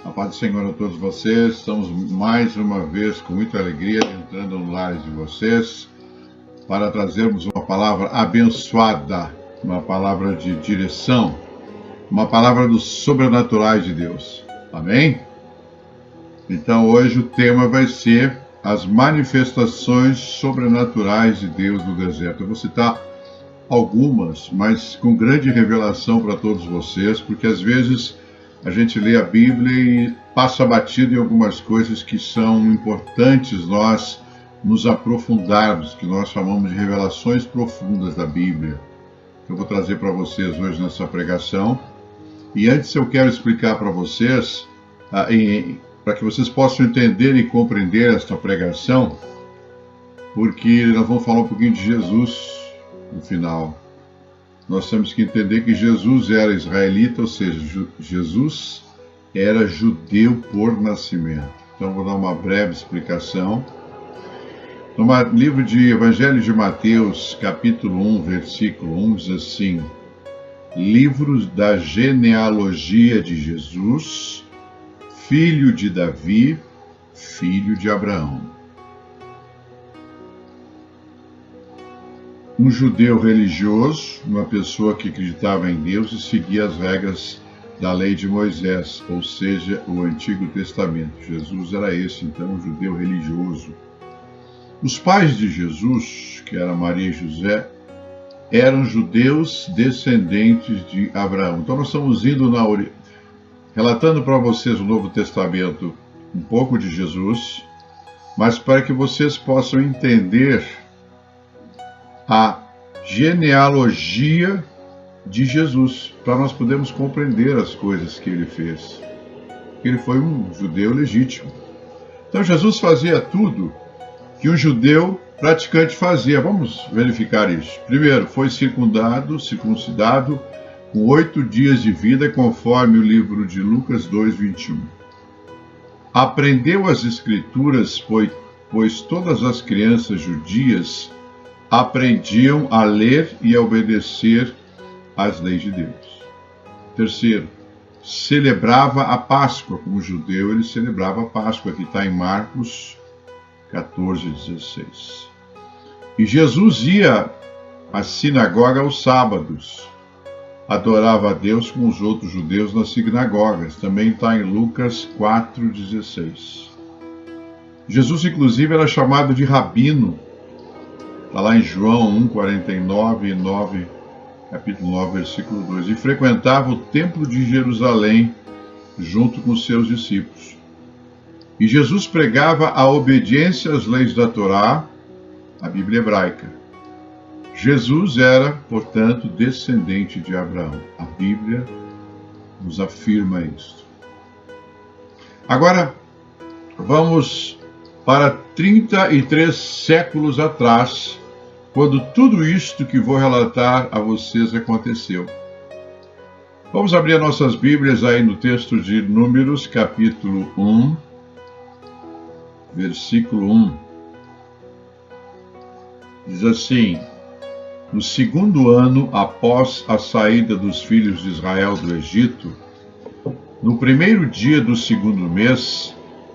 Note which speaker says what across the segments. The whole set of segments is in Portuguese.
Speaker 1: A paz do Senhor a todos vocês. Estamos mais uma vez com muita alegria entrando no lar de vocês para trazermos uma palavra abençoada, uma palavra de direção, uma palavra dos sobrenaturais de Deus. Amém? Então hoje o tema vai ser as manifestações sobrenaturais de Deus no deserto. Eu vou citar algumas, mas com grande revelação para todos vocês, porque às vezes a gente lê a Bíblia e passa batido em algumas coisas que são importantes nós nos aprofundarmos, que nós chamamos de revelações profundas da Bíblia. Eu vou trazer para vocês hoje nessa pregação. E antes eu quero explicar para vocês, para que vocês possam entender e compreender esta pregação, porque nós vamos falar um pouquinho de Jesus no final. Nós temos que entender que Jesus era israelita, ou seja, Jesus era judeu por nascimento. Então vou dar uma breve explicação. No livro de Evangelho de Mateus, capítulo 1, versículo 1, diz assim: livros da genealogia de Jesus, filho de Davi, filho de Abraão. Um judeu religioso, uma pessoa que acreditava em Deus e seguia as regras da lei de Moisés, ou seja, o Antigo Testamento. Jesus era esse, então, um judeu religioso. Os pais de Jesus, que eram Maria e José, eram judeus descendentes de Abraão. Então nós estamos indo relatando para vocês o Novo Testamento, um pouco de Jesus, mas para que vocês possam entender a genealogia de Jesus, para nós podermos compreender as coisas que ele fez. Ele foi um judeu legítimo. Então Jesus fazia tudo que um judeu praticante fazia. Vamos verificar isso. Primeiro, foi circuncidado com 8 dias de vida, conforme o livro de Lucas 2:21. Aprendeu as Escrituras, pois todas as crianças judias aprendiam a ler e a obedecer às leis de Deus. Terceiro, celebrava a Páscoa. Como judeu, ele celebrava a Páscoa, que está em Marcos 14:16. E Jesus ia à sinagoga aos sábados. Adorava a Deus com os outros judeus nas sinagogas. Também está em Lucas 4:16. Jesus, inclusive, era chamado de rabino. Está lá em João 1:49 capítulo 9, versículo 2. E frequentava o templo de Jerusalém junto com seus discípulos. E Jesus pregava a obediência às leis da Torá, a Bíblia hebraica. Jesus era, portanto, descendente de Abraão. A Bíblia nos afirma isto. Agora, vamos para 33 séculos atrás, quando tudo isto que vou relatar a vocês aconteceu. Vamos abrir nossas Bíblias aí no texto de Números, capítulo 1, versículo 1. Diz assim: no 2º ano após a saída dos filhos de Israel do Egito, no 1º dia do 2º mês,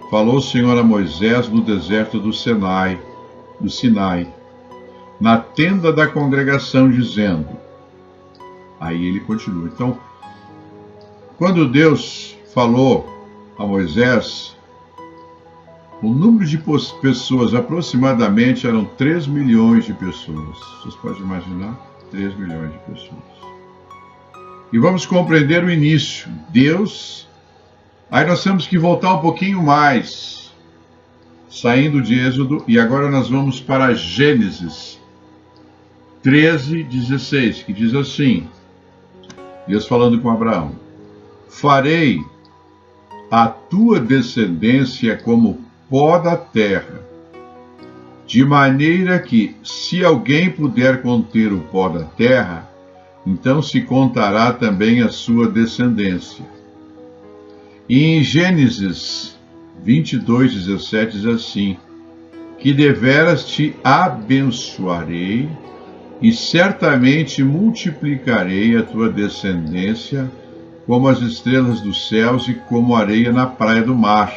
Speaker 1: falou o Senhor a Moisés no deserto do Sinai, na tenda da congregação, dizendo... Aí ele continua. Então, quando Deus falou a Moisés, o número de pessoas aproximadamente eram 3 milhões de pessoas. Vocês podem imaginar? 3 milhões de pessoas. E vamos compreender o início. Deus... Aí nós temos que voltar um pouquinho mais, saindo de Êxodo, e agora nós vamos para Gênesis 13:16, que diz assim, Deus falando com Abraão: farei a tua descendência como pó da terra, de maneira que, se alguém puder conter o pó da terra, então se contará também a sua descendência. E em Gênesis 22:17 diz assim, que deveras te abençoarei e certamente multiplicarei a tua descendência como as estrelas dos céus e como a areia na praia do mar.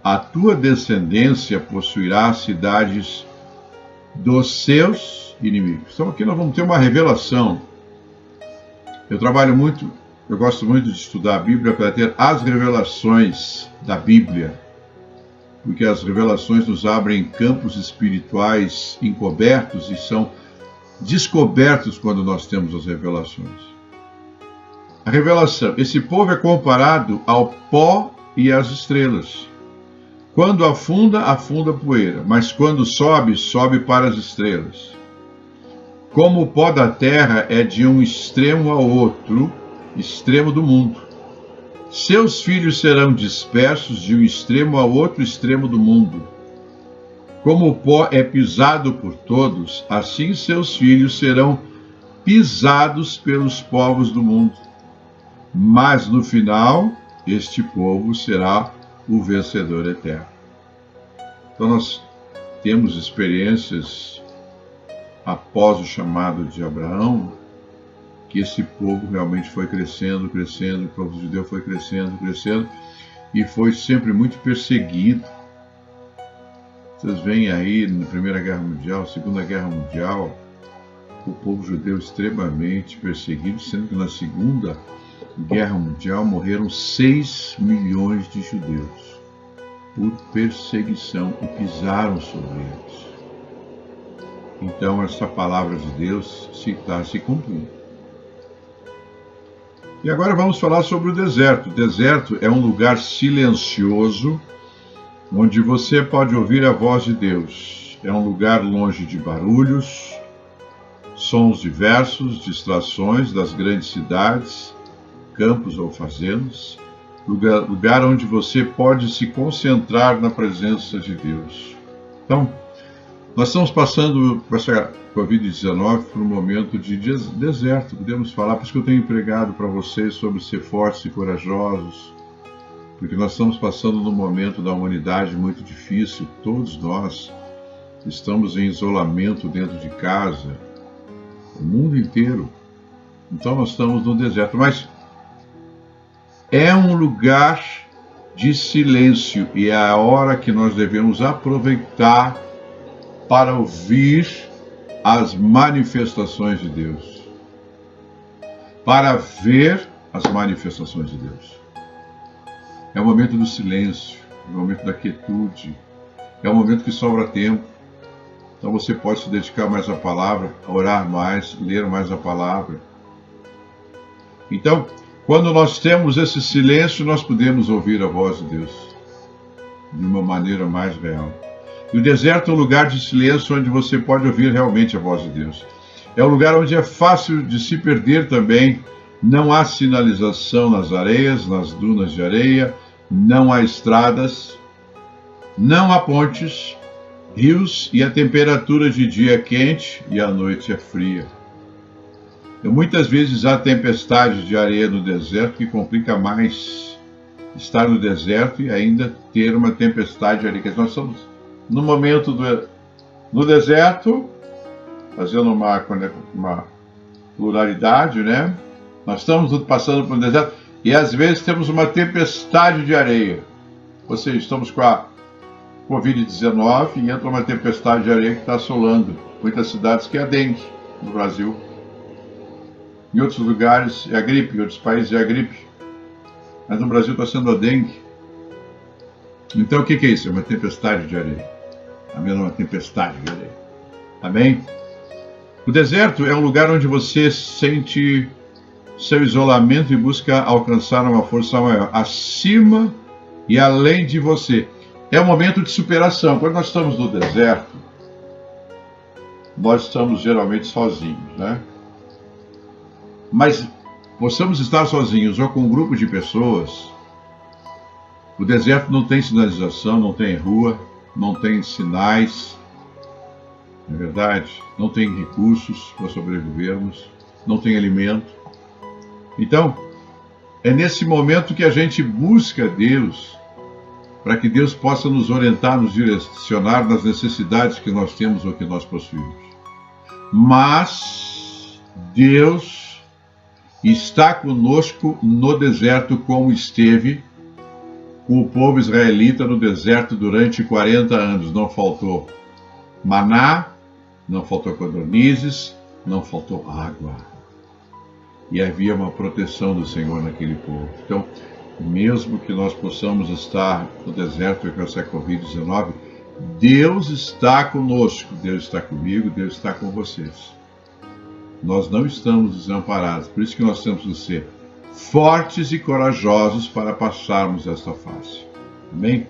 Speaker 1: A tua descendência possuirá as cidades dos seus inimigos. Então aqui nós vamos ter uma revelação. Eu gosto muito de estudar a Bíblia para ter as revelações da Bíblia, porque as revelações nos abrem campos espirituais encobertos e são descobertos quando nós temos as revelações. A revelação: esse povo é comparado ao pó e às estrelas. Quando afunda, afunda poeira, mas quando sobe, sobe para as estrelas. Como o pó da terra é de um extremo ao outro extremo do mundo. Seus filhos serão dispersos de um extremo ao outro extremo do mundo. Como o pó é pisado por todos, assim seus filhos serão pisados pelos povos do mundo. Mas no final, este povo será o vencedor eterno. Então nós temos experiências após o chamado de Abraão, que esse povo realmente foi crescendo, crescendo, o povo judeu foi crescendo, crescendo, e foi sempre muito perseguido. Vocês veem aí na Primeira Guerra Mundial, Segunda Guerra Mundial, o povo judeu extremamente perseguido, sendo que na Segunda Guerra Mundial morreram 6 milhões de judeus por perseguição e pisaram sobre eles. Então essa palavra de Deus está se cumprindo. E agora vamos falar sobre o deserto. O deserto é um lugar silencioso, onde você pode ouvir a voz de Deus. É um lugar longe de barulhos, sons diversos, distrações das grandes cidades, campos ou fazendas. Lugar onde você pode se concentrar na presença de Deus. Então, nós estamos passando com essa Covid-19 por um momento de deserto, podemos falar, por isso que eu tenho pregado para vocês sobre ser fortes e corajosos, porque nós estamos passando num momento da humanidade muito difícil, todos nós estamos em isolamento dentro de casa, o mundo inteiro, então nós estamos no deserto, mas é um lugar de silêncio e é a hora que nós devemos aproveitar para ouvir as manifestações de Deus, para ver as manifestações de Deus. É o momento do silêncio, é o momento da quietude, é o momento que sobra tempo. Então você pode se dedicar mais à palavra, orar mais, ler mais a palavra. Então, quando nós temos esse silêncio, nós podemos ouvir a voz de Deus de uma maneira mais real. E o deserto é um lugar de silêncio onde você pode ouvir realmente a voz de Deus. É um lugar onde é fácil de se perder também. Não há sinalização nas areias, nas dunas de areia, não há estradas, não há pontes, rios e a temperatura de dia é quente e a noite é fria. E muitas vezes há tempestades de areia no deserto que complica mais estar no deserto e ainda ter uma tempestade de areia. Nós estamos no momento no deserto, fazendo uma pluralidade, né? Nós estamos passando por um deserto e às vezes temos uma tempestade de areia. Ou seja, estamos com a Covid-19 e entra uma tempestade de areia que está assolando muitas cidades, que é a dengue no Brasil. Em outros lugares é a gripe, em outros países é a gripe. Mas no Brasil está sendo a dengue. Então o que é isso? É uma tempestade de areia. A mesma tempestade de areia. Amém? O deserto é um lugar onde você sente seu isolamento e busca alcançar uma força maior, acima e além de você. É um momento de superação. Quando nós estamos no deserto, nós estamos geralmente sozinhos, né? Mas possamos estar sozinhos ou com um grupo de pessoas. O deserto não tem sinalização, não tem rua, não tem sinais, não é verdade? Não tem recursos para sobrevivermos, não tem alimento. Então, é nesse momento que a gente busca Deus, para que Deus possa nos orientar, nos direcionar nas necessidades que nós temos ou que nós possuímos. Mas Deus e está conosco no deserto, como esteve com o povo israelita no deserto durante 40 anos. Não faltou maná, não faltou codornizes, não faltou água. E havia uma proteção do Senhor naquele povo. Então, mesmo que nós possamos estar no deserto com essa Covid-19, Deus está conosco, Deus está comigo, Deus está com vocês. Nós não estamos desamparados, por isso que nós temos que ser fortes e corajosos para passarmos esta fase. Amém?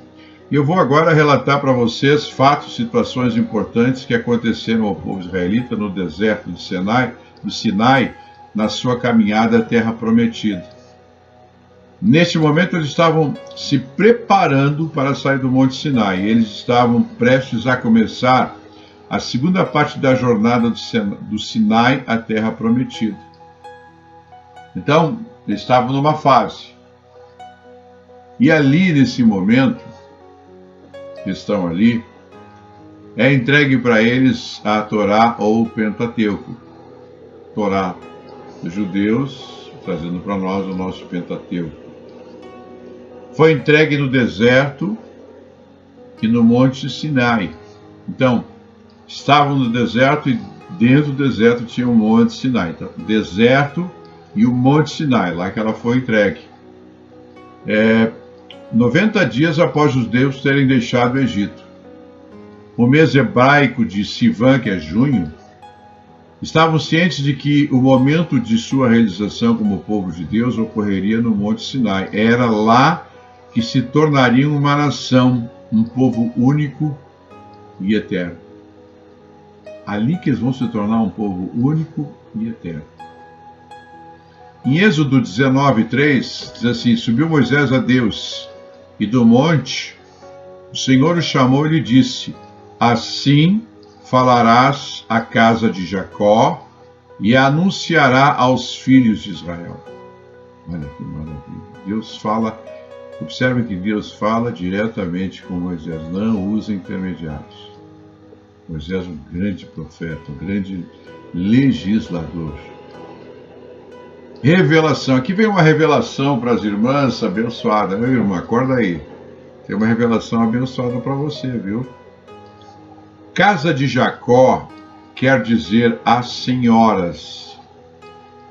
Speaker 1: E eu vou agora relatar para vocês fatos, situações importantes que aconteceram ao povo israelita no deserto do Sinai, na sua caminhada à Terra Prometida. Neste momento eles estavam se preparando para sair do Monte Sinai. Eles estavam prestes a começar a segunda parte da jornada do Sinai à Terra Prometida. Então, eles estavam numa fase. E ali, nesse momento, que estão ali, é entregue para eles a Torá ou o Pentateuco. Torá dos judeus, trazendo para nós o nosso Pentateuco. Foi entregue no deserto e no Monte Sinai. Então, estavam no deserto e dentro do deserto tinha o Monte Sinai. Então, deserto e o Monte Sinai, lá que ela foi entregue. 90 dias após os judeus terem deixado o Egito. O mês hebraico de Sivan, que é junho, estavam cientes de que o momento de sua realização como povo de Deus ocorreria no Monte Sinai. Era lá que se tornariam uma nação, um povo único e eterno. Ali que eles vão se tornar um povo único e eterno. Em Êxodo 19:3, diz assim: subiu Moisés a Deus, e do monte o Senhor o chamou e lhe disse: assim falarás à casa de Jacó e anunciará aos filhos de Israel. Olha que maravilha. Deus fala, observe que Deus fala diretamente com Moisés, não usa intermediários. Moisés é um grande profeta, um grande legislador. Revelação. Aqui vem uma revelação para as irmãs abençoada. Meu irmão, acorda aí. Tem uma revelação abençoada para você, viu? Casa de Jacó quer dizer as senhoras,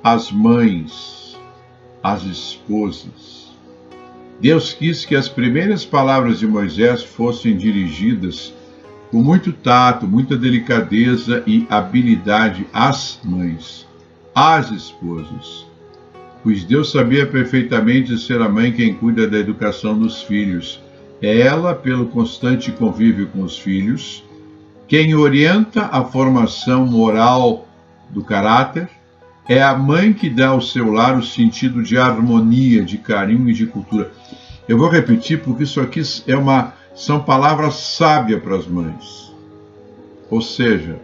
Speaker 1: as mães, as esposas. Deus quis que as primeiras palavras de Moisés fossem dirigidas com muito tato, muita delicadeza e habilidade às mães, às esposas, pois Deus sabia perfeitamente ser a mãe quem cuida da educação dos filhos. É ela, pelo constante convívio com os filhos, quem orienta a formação moral do caráter. É a mãe que dá ao seu lar o sentido de harmonia, de carinho e de cultura. Eu vou repetir porque isso aqui são palavras sábias para as mães. Ou seja,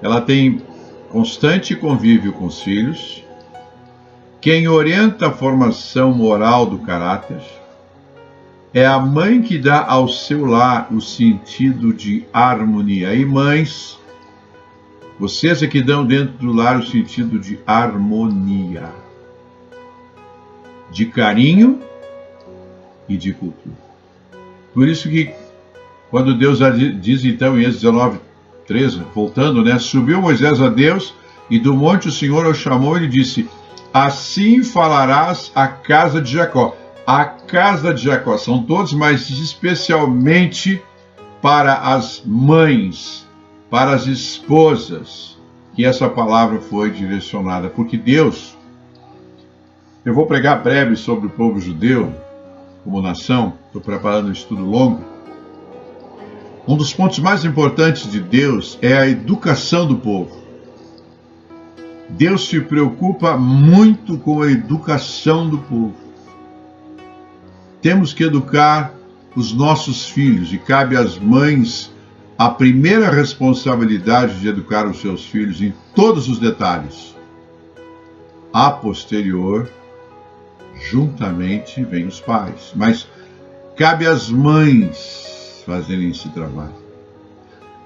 Speaker 1: ela tem constante convívio com os filhos, quem orienta a formação moral do caráter, é a mãe que dá ao seu lar o sentido de harmonia. E mães, vocês é que dão dentro do lar o sentido de harmonia, de carinho e de cultura. Por isso que, quando Deus diz então em Êxodo 19:13, voltando, né? Subiu Moisés a Deus e do monte o Senhor o chamou e lhe disse: assim falarás à casa de Jacó. A casa de Jacó são todos, mas especialmente para as mães, para as esposas, que essa palavra foi direcionada. Porque Deus, eu vou pregar breve sobre o povo judeu como nação, estou preparando um estudo longo. Um dos pontos mais importantes de Deus é a educação do povo. Deus se preocupa muito com a educação do povo. Temos que educar os nossos filhos, e cabe às mães a primeira responsabilidade de educar os seus filhos em todos os detalhes. A posterior, juntamente, vêm os pais. Mas cabe às mães fazerem esse trabalho.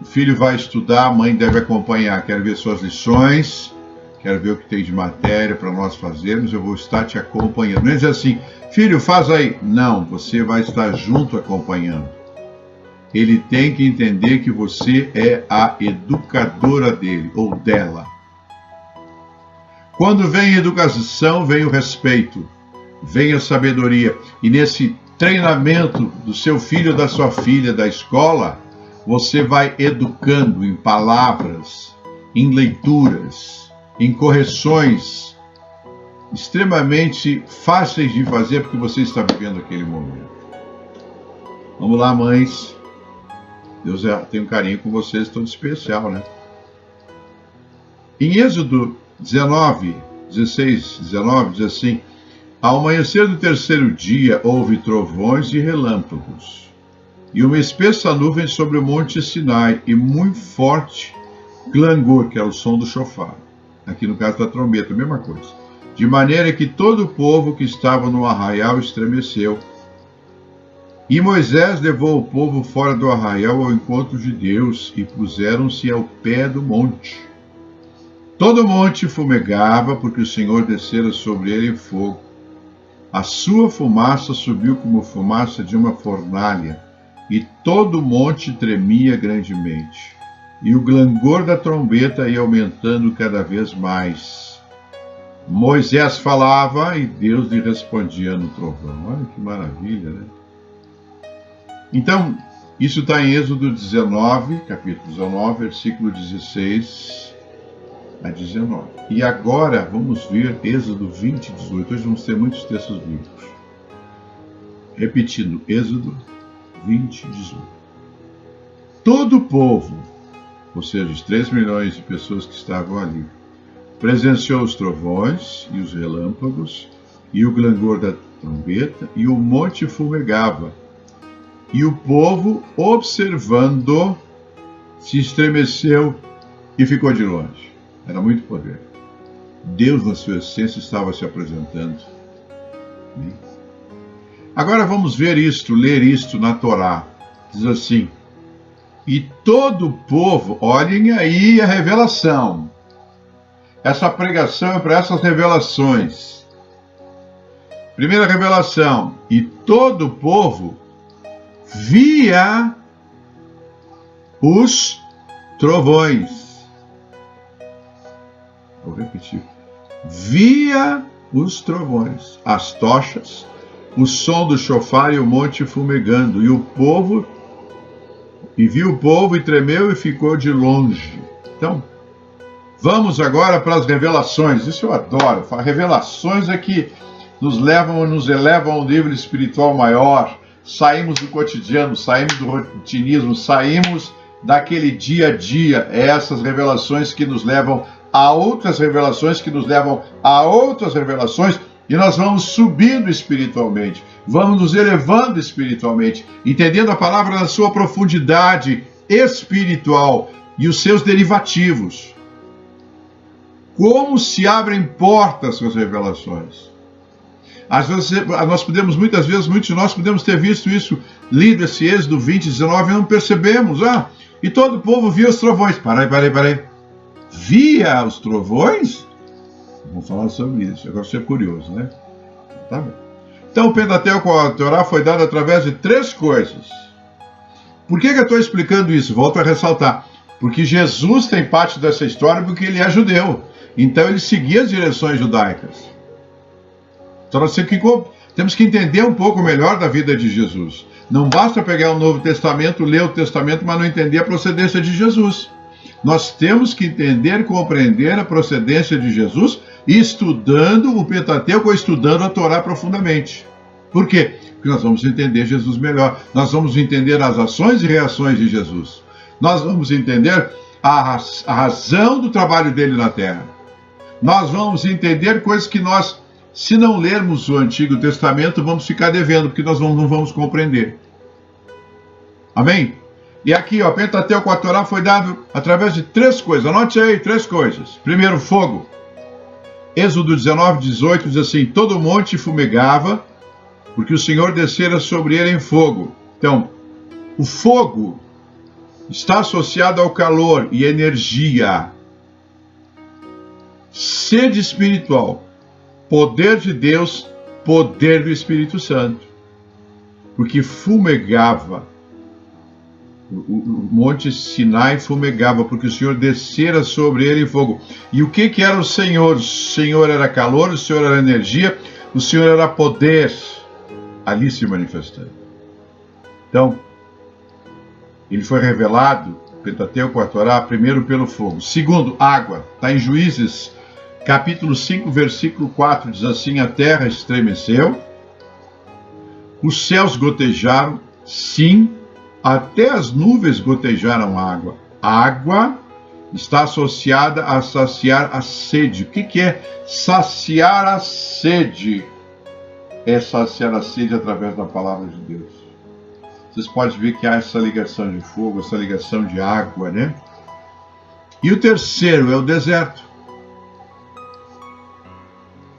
Speaker 1: O filho vai estudar, a mãe deve acompanhar, quer ver suas lições, quero ver o que tem de matéria para nós fazermos, eu vou estar te acompanhando. Não é dizer assim, filho, faz aí. Não, você vai estar junto acompanhando. Ele tem que entender que você é a educadora dele ou dela. Quando vem a educação, vem o respeito, vem a sabedoria. E nesse treinamento do seu filho ou da sua filha da escola, você vai educando em palavras, em leituras, em correções extremamente fáceis de fazer porque você está vivendo aquele momento. Vamos lá, mães. Deus tem um carinho com vocês, todo especial, né? Em Êxodo 19, 16, 19, diz assim: ao amanhecer do terceiro dia houve trovões e relâmpagos, e uma espessa nuvem sobre o monte Sinai, e muito forte clangor, que é o som do chofar. Aqui no caso da trombeta, a mesma coisa. De maneira que todo o povo que estava no arraial estremeceu. E Moisés levou o povo fora do arraial ao encontro de Deus, e puseram-se ao pé do monte. Todo o monte fumegava, porque o Senhor descera sobre ele em fogo. A sua fumaça subiu como fumaça de uma fornalha, e todo o monte tremia grandemente. E o clangor da trombeta ia aumentando cada vez mais. Moisés falava e Deus lhe respondia no trovão. Olha que maravilha, né? Então, isso está em Êxodo 19, capítulo 19, versículo 16 a 19. E agora vamos ver Êxodo 20, 18. Hoje vamos ter muitos textos bíblicos. Repetindo, Êxodo 20, 18. Todo o povo, ou seja, os 3 milhões de pessoas que estavam ali, presenciou os trovões e os relâmpagos, e o clangor da trombeta, e o monte fumegava. E o povo, observando, se estremeceu e ficou de longe. Era muito poder. Deus, na sua essência, estava se apresentando. Agora vamos ver isto, ler isto na Torá. Diz assim: e todo o povo, olhem aí a revelação. Essa pregação é para essas revelações. Primeira revelação: e todo o povo via os trovões. Vou repetir. Via os trovões, as tochas, o som do chofar e o monte fumegando. E viu o povo e tremeu e ficou de longe. Então, vamos agora para as revelações. Isso eu adoro. Revelações é que nos elevam a um nível espiritual maior. Saímos do cotidiano, saímos do rotinismo, saímos daquele dia a dia. Essas revelações que nos levam a outras revelações, que nos levam a outras revelações, e nós vamos subindo espiritualmente, vamos nos elevando espiritualmente, entendendo a palavra na sua profundidade espiritual e os seus derivativos. Como se abrem portas com as revelações. Às vezes, muitos de nós podemos ter visto isso, lido esse Êxodo 20, 19, e não percebemos. E todo o povo via os trovões. Parei. Via os trovões? Vamos falar sobre isso. Agora você é curioso, né? Tá bom. Então o Pentateuco, a Torá, foi dado através de 3 coisas. Por que eu estou explicando isso? Volto a ressaltar. Porque Jesus tem parte dessa história porque ele é judeu. Então ele seguia as direções judaicas. Então nós temos que entender um pouco melhor da vida de Jesus. Não basta pegar o Novo Testamento, ler o Testamento, mas não entender a procedência de Jesus. Nós temos que entender e compreender a procedência de Jesus estudando o Pentateuco ou estudando a Torá profundamente. Por quê? Porque nós vamos entender Jesus melhor. Nós vamos entender as ações e reações de Jesus. Nós vamos entender a razão do trabalho dele na Terra. Nós vamos entender coisas que nós, se não lermos o Antigo Testamento, vamos ficar devendo, porque nós não vamos compreender. Amém? E aqui, o Pentateuco, a Torá, foi dado através de 3 coisas. Anote aí 3 coisas. Primeiro, fogo. Êxodo 19, 18 diz assim: todo monte fumegava, porque o Senhor descera sobre ele em fogo. Então, o fogo está associado ao calor e energia. sede espiritual, poder de Deus, poder do Espírito Santo. Porque fumegava, o monte Sinai fumegava, porque o Senhor descera sobre ele em fogo. E o que era o Senhor? O Senhor era calor, o Senhor era energia, o Senhor era poder, ali se manifestando. Então, ele foi revelado, Pentateuco, a Torá, primeiro pelo fogo. Segundo, água. Está em Juízes, capítulo 5, versículo 4, diz assim: a terra estremeceu, os céus gotejaram, sim, até as nuvens gotejaram água. A água está associada a saciar a sede. O que é saciar a sede? É saciar a sede através da palavra de Deus. Vocês podem ver que há essa ligação de fogo, essa ligação de água, né? E o terceiro é o deserto.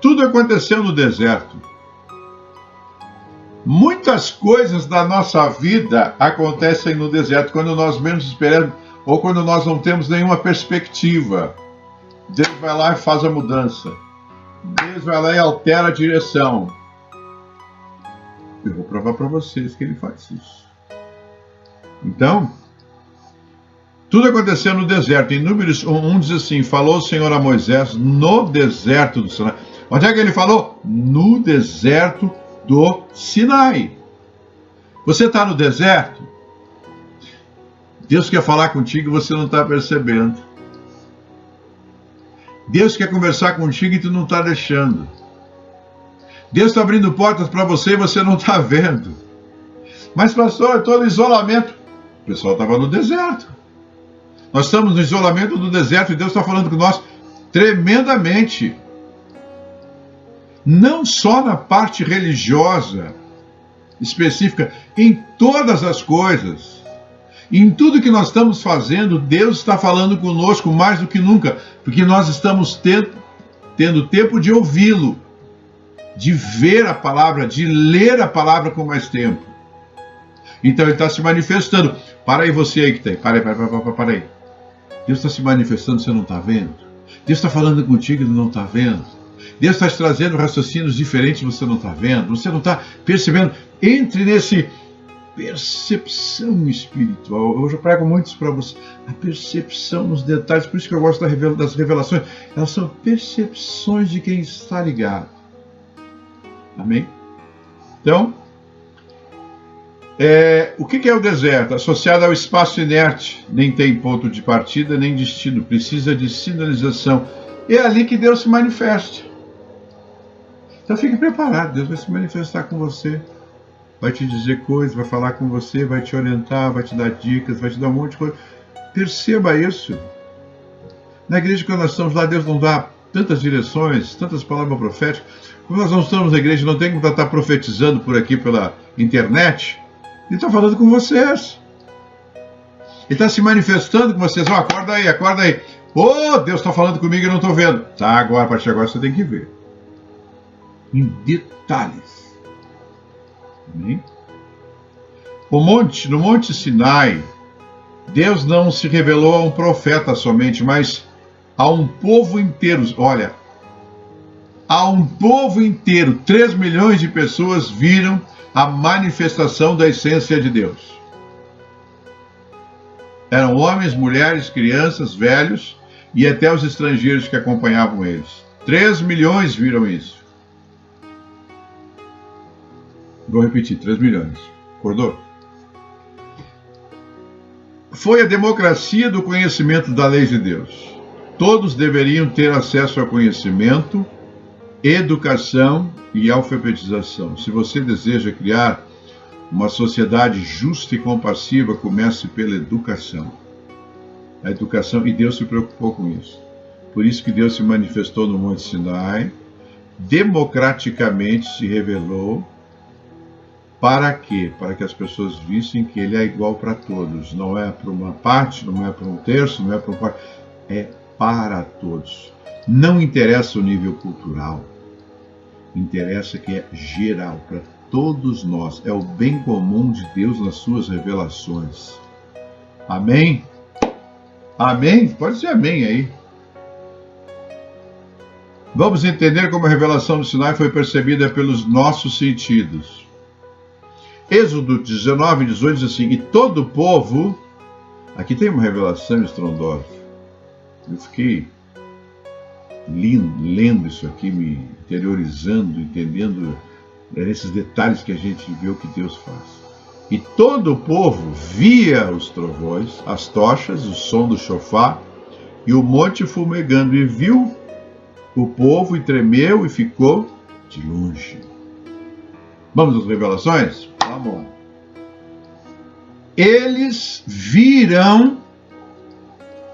Speaker 1: Tudo aconteceu no deserto. Muitas coisas da nossa vida acontecem no deserto, quando nós menos esperamos, ou quando nós não temos nenhuma perspectiva. Deus vai lá e faz a mudança. Deus vai lá e altera a direção. Eu vou provar para vocês que ele faz isso. Então, tudo aconteceu no deserto. Em Números 1 diz assim: falou o Senhor a Moisés no deserto do Sinai. Onde é que ele falou? No deserto do Sinai. Você está no deserto? Deus quer falar contigo e você não está percebendo. Deus quer conversar contigo e tu não está deixando. Deus está abrindo portas para você e você não está vendo. Mas pastor, eu estou no isolamento. O pessoal estava no deserto. Nós estamos no isolamento do deserto e Deus está falando com nós tremendamente. Não só na parte religiosa específica, em todas as coisas. Em tudo que nós estamos fazendo, Deus está falando conosco mais do que nunca, porque nós estamos tendo tempo de ouvi-lo, de ver a palavra, de ler a palavra com mais tempo. Então ele está se manifestando. Para aí você aí que tem. Para aí. Deus está se manifestando, você não está vendo? Deus está falando contigo e não está vendo? Deus está te trazendo raciocínios diferentes, você não está vendo? Você não está percebendo? Entre nesse percepção espiritual. Eu já prego muito para você. A percepção nos detalhes. Por isso que eu gosto das revelações. Elas são percepções de quem está ligado. Amém? Então, o que é o deserto? Associado ao espaço inerte, nem tem ponto de partida, nem destino, precisa de sinalização. É ali que Deus se manifesta. Então fique preparado, Deus vai se manifestar com você, vai te dizer coisas, vai falar com você, vai te orientar, vai te dar dicas, vai te dar um monte de coisa. Perceba isso. Na igreja, quando nós estamos lá, Deus não dá tantas direções, tantas palavras proféticas. Como nós não estamos na igreja, não tem como estar profetizando por aqui pela internet. Ele está falando com vocês. Ele está se manifestando com vocês. Oh, acorda aí, acorda aí. Oh, Deus está falando comigo e eu não estou vendo. Tá, agora, a partir de agora você tem que ver. Em detalhes. Amém? No Monte Sinai, Deus não se revelou a um profeta somente, mas a um povo inteiro. Olha, a um povo inteiro, 3 milhões de pessoas viram a manifestação da essência de Deus. Eram homens, mulheres, crianças, velhos e até os estrangeiros que acompanhavam eles. 3 milhões viram isso. Vou repetir, 3 milhões. Acordou? Foi a democracia do conhecimento da lei de Deus. Todos deveriam ter acesso ao conhecimento, educação e alfabetização. Se você deseja criar uma sociedade justa e compassiva, comece pela educação. A educação, e Deus se preocupou com isso. Por isso que Deus se manifestou no Monte Sinai, democraticamente se revelou. Para quê? Para que as pessoas vissem que ele é igual para todos. Não é para uma parte, não é para um terço, não é para um quarto. É para todos. Não interessa o nível cultural. Interessa que é geral, para todos nós. É o bem comum de Deus nas suas revelações. Amém? Amém? Pode ser amém aí. Vamos entender como a revelação do Sinai foi percebida pelos nossos sentidos. Êxodo 19, 18 diz assim: e todo o povo... Aqui tem uma revelação estrondosa. Eu fiquei lendo isso aqui, me interiorizando, entendendo esses detalhes que a gente vê o que Deus faz. E todo o povo via os trovões, as tochas, o som do chofar e o monte fumegando, e viu o povo e tremeu e ficou de longe. Vamos às revelações? Vamos. Eles viram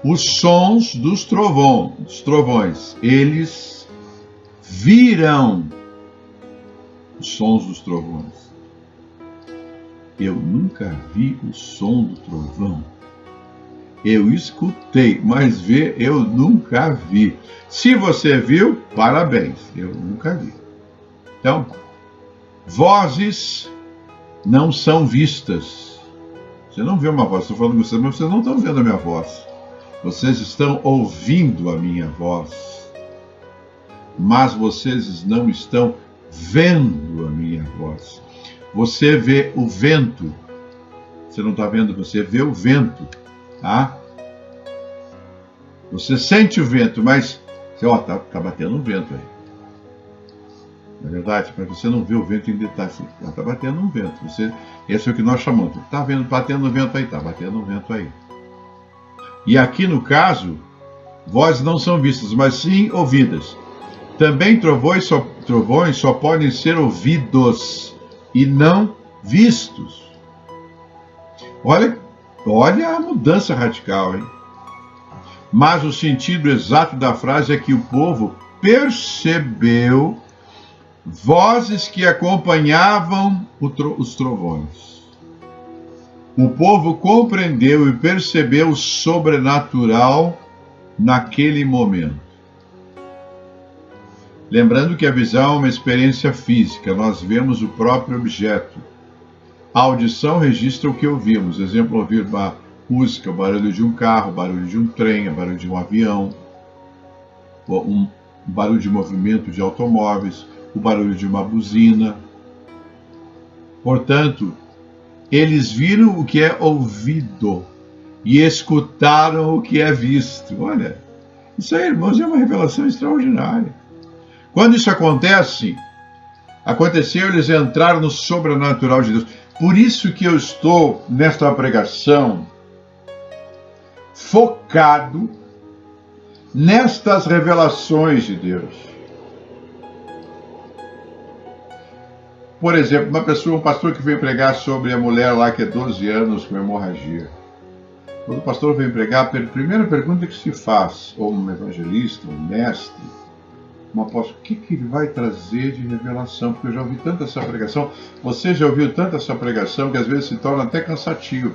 Speaker 1: os sons dos trovões. Eles viram os sons dos trovões. Eu nunca vi o som do trovão. Eu escutei, mas ver eu nunca vi. Se você viu, parabéns. Eu nunca vi. Então, vozes não são vistas. Você não vê uma voz, estou falando com vocês, mas vocês não estão vendo a minha voz. Vocês estão ouvindo a minha voz. Mas vocês não estão vendo a minha voz. Você vê o vento. Você não está vendo, você vê o vento. Tá? Você sente o vento, mas tá batendo um vento aí. Na verdade, para você não ver o vento em detalhe, está batendo um vento. Esse é o que nós chamamos. Está batendo um vento aí, está batendo um vento aí. E aqui no caso, vozes não são vistas, mas sim ouvidas. Também trovões só podem ser ouvidos e não vistos. Olha a mudança radical, hein? Mas o sentido exato da frase é que o povo percebeu vozes que acompanhavam os trovões. O povo compreendeu e percebeu o sobrenatural naquele momento. Lembrando que a visão é uma experiência física, nós vemos o próprio objeto. A audição registra o que ouvimos. Exemplo, ouvir uma música, o barulho de um carro, o barulho de um trem, o barulho de um avião, um barulho de movimento de automóveis, o barulho de uma buzina. Portanto, eles viram o que é ouvido e escutaram o que é visto. Olha, isso aí, irmãos, é uma revelação extraordinária. Quando isso aconteceu, eles entraram no sobrenatural de Deus. Por isso que eu estou, nesta pregação, focado nestas revelações de Deus. Por exemplo, um pastor que veio pregar sobre a mulher lá que é 12 anos com hemorragia. Quando o pastor vem pregar, a primeira pergunta que se faz, ou um evangelista, um mestre, um apóstolo, o que ele vai trazer de revelação? Porque eu já ouvi tanta essa pregação, você já ouviu tanta essa pregação que às vezes se torna até cansativo.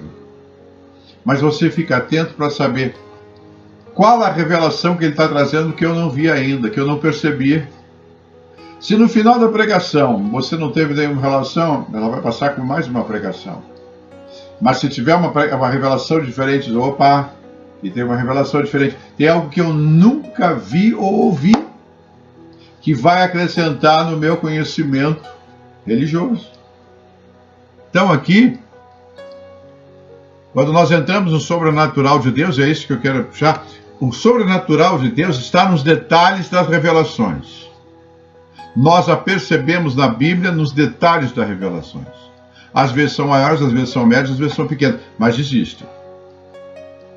Speaker 1: Mas você fica atento para saber qual a revelação que ele está trazendo que eu não vi ainda, que eu não percebi. Se no final da pregação você não teve nenhuma revelação, ela vai passar com mais uma pregação. Mas se tiver uma revelação diferente, opa, e tem uma revelação diferente, tem algo que eu nunca vi ou ouvi, que vai acrescentar no meu conhecimento religioso. Então aqui, quando nós entramos no sobrenatural de Deus, é isso que eu quero puxar, o sobrenatural de Deus está nos detalhes das revelações. Nós a percebemos na Bíblia nos detalhes das revelações. Às vezes são maiores, às vezes são médias, às vezes são pequenas, mas existem.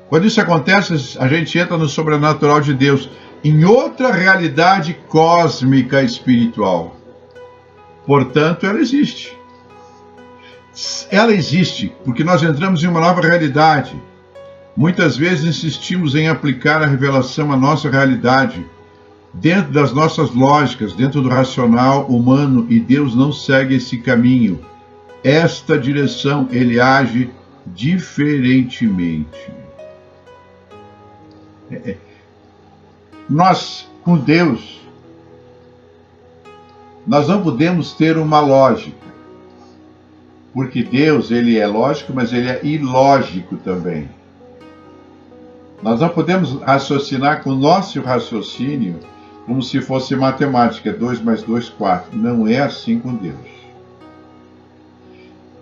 Speaker 1: Quando isso acontece, a gente entra no sobrenatural de Deus, em outra realidade cósmica espiritual. Portanto, ela existe. Ela existe porque nós entramos em uma nova realidade. Muitas vezes insistimos em aplicar a revelação à nossa realidade, dentro das nossas lógicas, dentro do racional humano, e Deus não segue esse caminho. Esta direção, ele age diferentemente. Nós, com Deus, nós não podemos ter uma lógica. Porque Deus, ele é lógico, mas ele é ilógico também. Nós não podemos raciocinar com o nosso raciocínio como se fosse matemática, 2 mais 2, 4. Não é assim com Deus.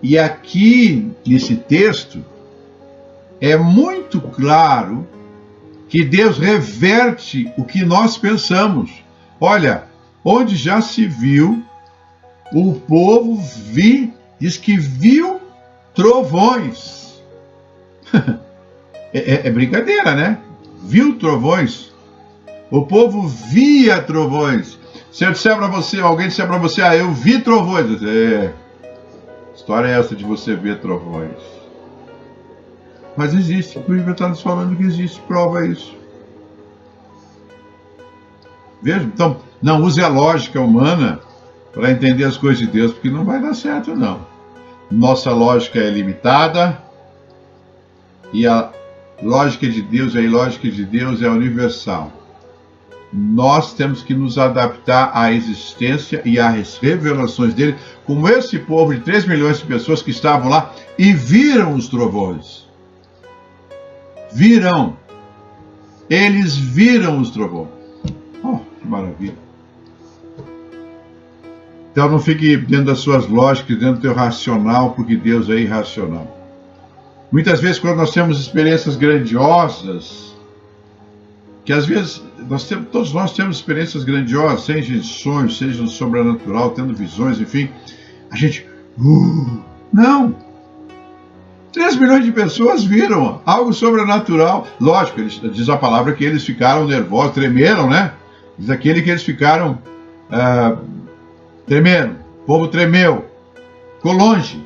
Speaker 1: E aqui, nesse texto, é muito claro que Deus reverte o que nós pensamos. Olha, onde já se viu, o povo diz que viu trovões. É brincadeira, né? Viu trovões. O povo via trovões. Se eu disser para você, alguém disser para você, eu vi trovões. História é essa de você ver trovões. Mas existe, a Bíblia está nos falando que existe, prova isso. Veja, então, não use a lógica humana para entender as coisas de Deus, porque não vai dar certo, não. Nossa lógica é limitada e a lógica de Deus, a ilógica de Deus é universal. Nós temos que nos adaptar à existência e às revelações dele, como esse povo de 3 milhões de pessoas que estavam lá e viram os trovões. Viram. Eles viram os trovões. Oh, que maravilha. Então não fique dentro das suas lógicas, dentro do teu racional, porque Deus é irracional. Muitas vezes, quando nós temos experiências grandiosas, que às vezes todos nós temos experiências grandiosas, seja em sonhos, seja no sobrenatural, tendo visões, enfim, a gente, não! 3 milhões de pessoas viram algo sobrenatural. Lógico, diz a palavra que eles ficaram nervosos, tremeram, né? Diz aquele que eles ficaram tremeram, o povo tremeu, ficou longe.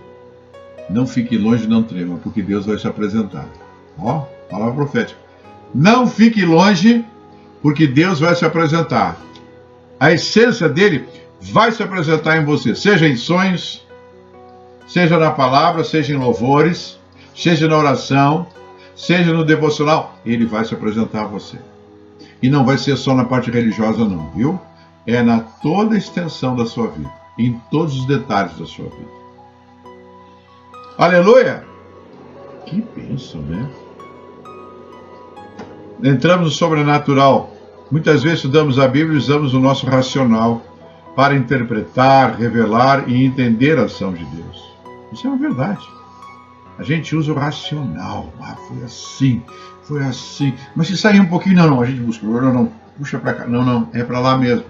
Speaker 1: Não fique longe, não trema, porque Deus vai se apresentar. Ó, palavra profética. Não fique longe, porque Deus vai se apresentar. A essência dele vai se apresentar em você, seja em sonhos, seja na palavra, seja em louvores, seja na oração, seja no devocional, ele vai se apresentar a você. E não vai ser só na parte religiosa não, viu? É na toda a extensão da sua vida, em todos os detalhes da sua vida. Aleluia! Que bênção, né? Entramos no sobrenatural. Muitas vezes estudamos a Bíblia e usamos o nosso racional para interpretar, revelar e entender a ação de Deus. Isso é uma verdade. A gente usa o racional. Foi assim. Mas se sair um pouquinho, não, a gente busca. Não, puxa para cá. Não, é para lá mesmo.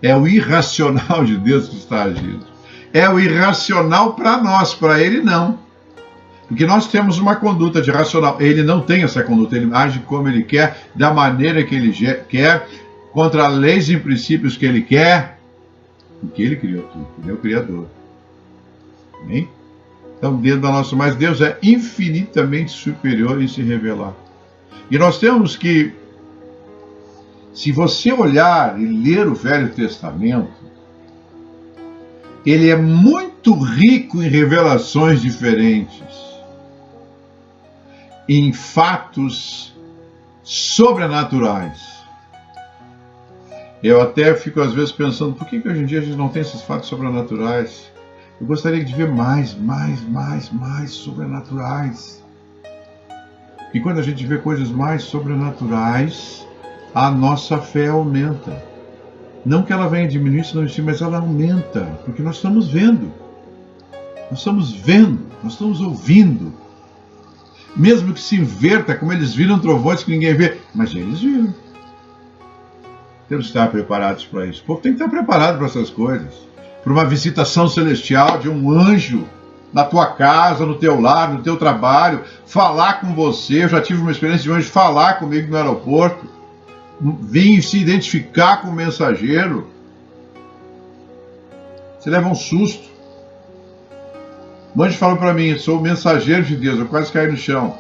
Speaker 1: É o irracional de Deus que está agindo. É o irracional para nós, para ele não. Porque nós temos uma conduta de racional. Ele não tem essa conduta, ele age como ele quer, da maneira que ele quer, contra leis e princípios que ele quer, porque ele criou tudo, ele é o Criador. Amém? Então, dentro da nossa, mas Deus é infinitamente superior em se revelar. E nós temos que, se você olhar e ler o Velho Testamento, ele é muito rico em revelações diferentes, em fatos sobrenaturais. Eu até fico às vezes pensando, por que hoje em dia a gente não tem esses fatos sobrenaturais? Eu gostaria de ver mais sobrenaturais. E quando a gente vê coisas mais sobrenaturais, a nossa fé aumenta. Não que ela venha diminuir, senão mas ela aumenta, porque nós estamos vendo. Nós estamos ouvindo. Mesmo que se inverta, como eles viram trovões que ninguém vê, mas eles viram. Temos que estar preparados para isso. O povo tem que estar preparado para essas coisas. Para uma visitação celestial de um anjo na tua casa, no teu lar, no teu trabalho, falar com você. Eu já tive uma experiência de um anjo falar comigo no aeroporto, vir se identificar com o mensageiro. Você leva um susto. O anjo falou para mim, eu sou o mensageiro de Deus, eu quase caí no chão.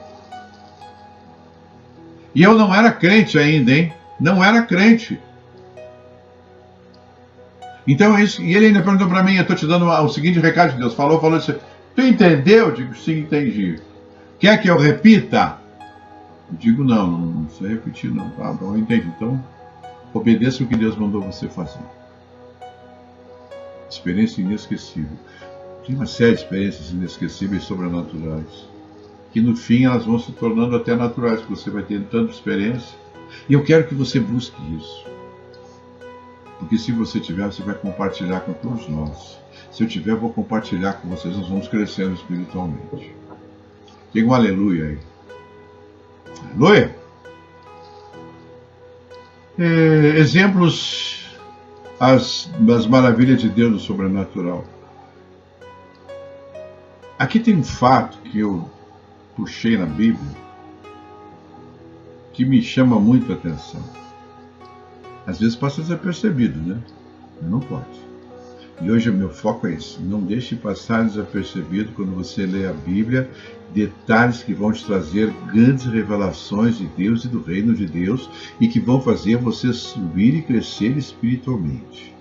Speaker 1: E eu não era crente ainda, hein? Não era crente. Então é isso. E ele ainda perguntou para mim, eu estou te dando o seguinte recado de Deus. Falou isso. Tu entendeu? Eu digo, sim, entendi. Quer que eu repita? Eu digo, não precisa repetir não. Tá bom, eu entendi. Então, obedeça o que Deus mandou você fazer. Experiência inesquecível. Tem uma série de experiências inesquecíveis sobrenaturais, que no fim elas vão se tornando até naturais, porque você vai ter tanta experiência. E eu quero que você busque isso. Porque se você tiver, você vai compartilhar com todos nós. Se eu tiver, eu vou compartilhar com vocês, nós vamos crescendo espiritualmente. Diga um aleluia aí. Aleluia! Exemplos das maravilhas de Deus do sobrenatural. Aqui tem um fato que eu puxei na Bíblia que me chama muito a atenção. Às vezes passa desapercebido, né? Mas não pode. E hoje o meu foco é esse. Não deixe passar desapercebido quando você lê a Bíblia detalhes que vão te trazer grandes revelações de Deus e do reino de Deus e que vão fazer você subir e crescer espiritualmente.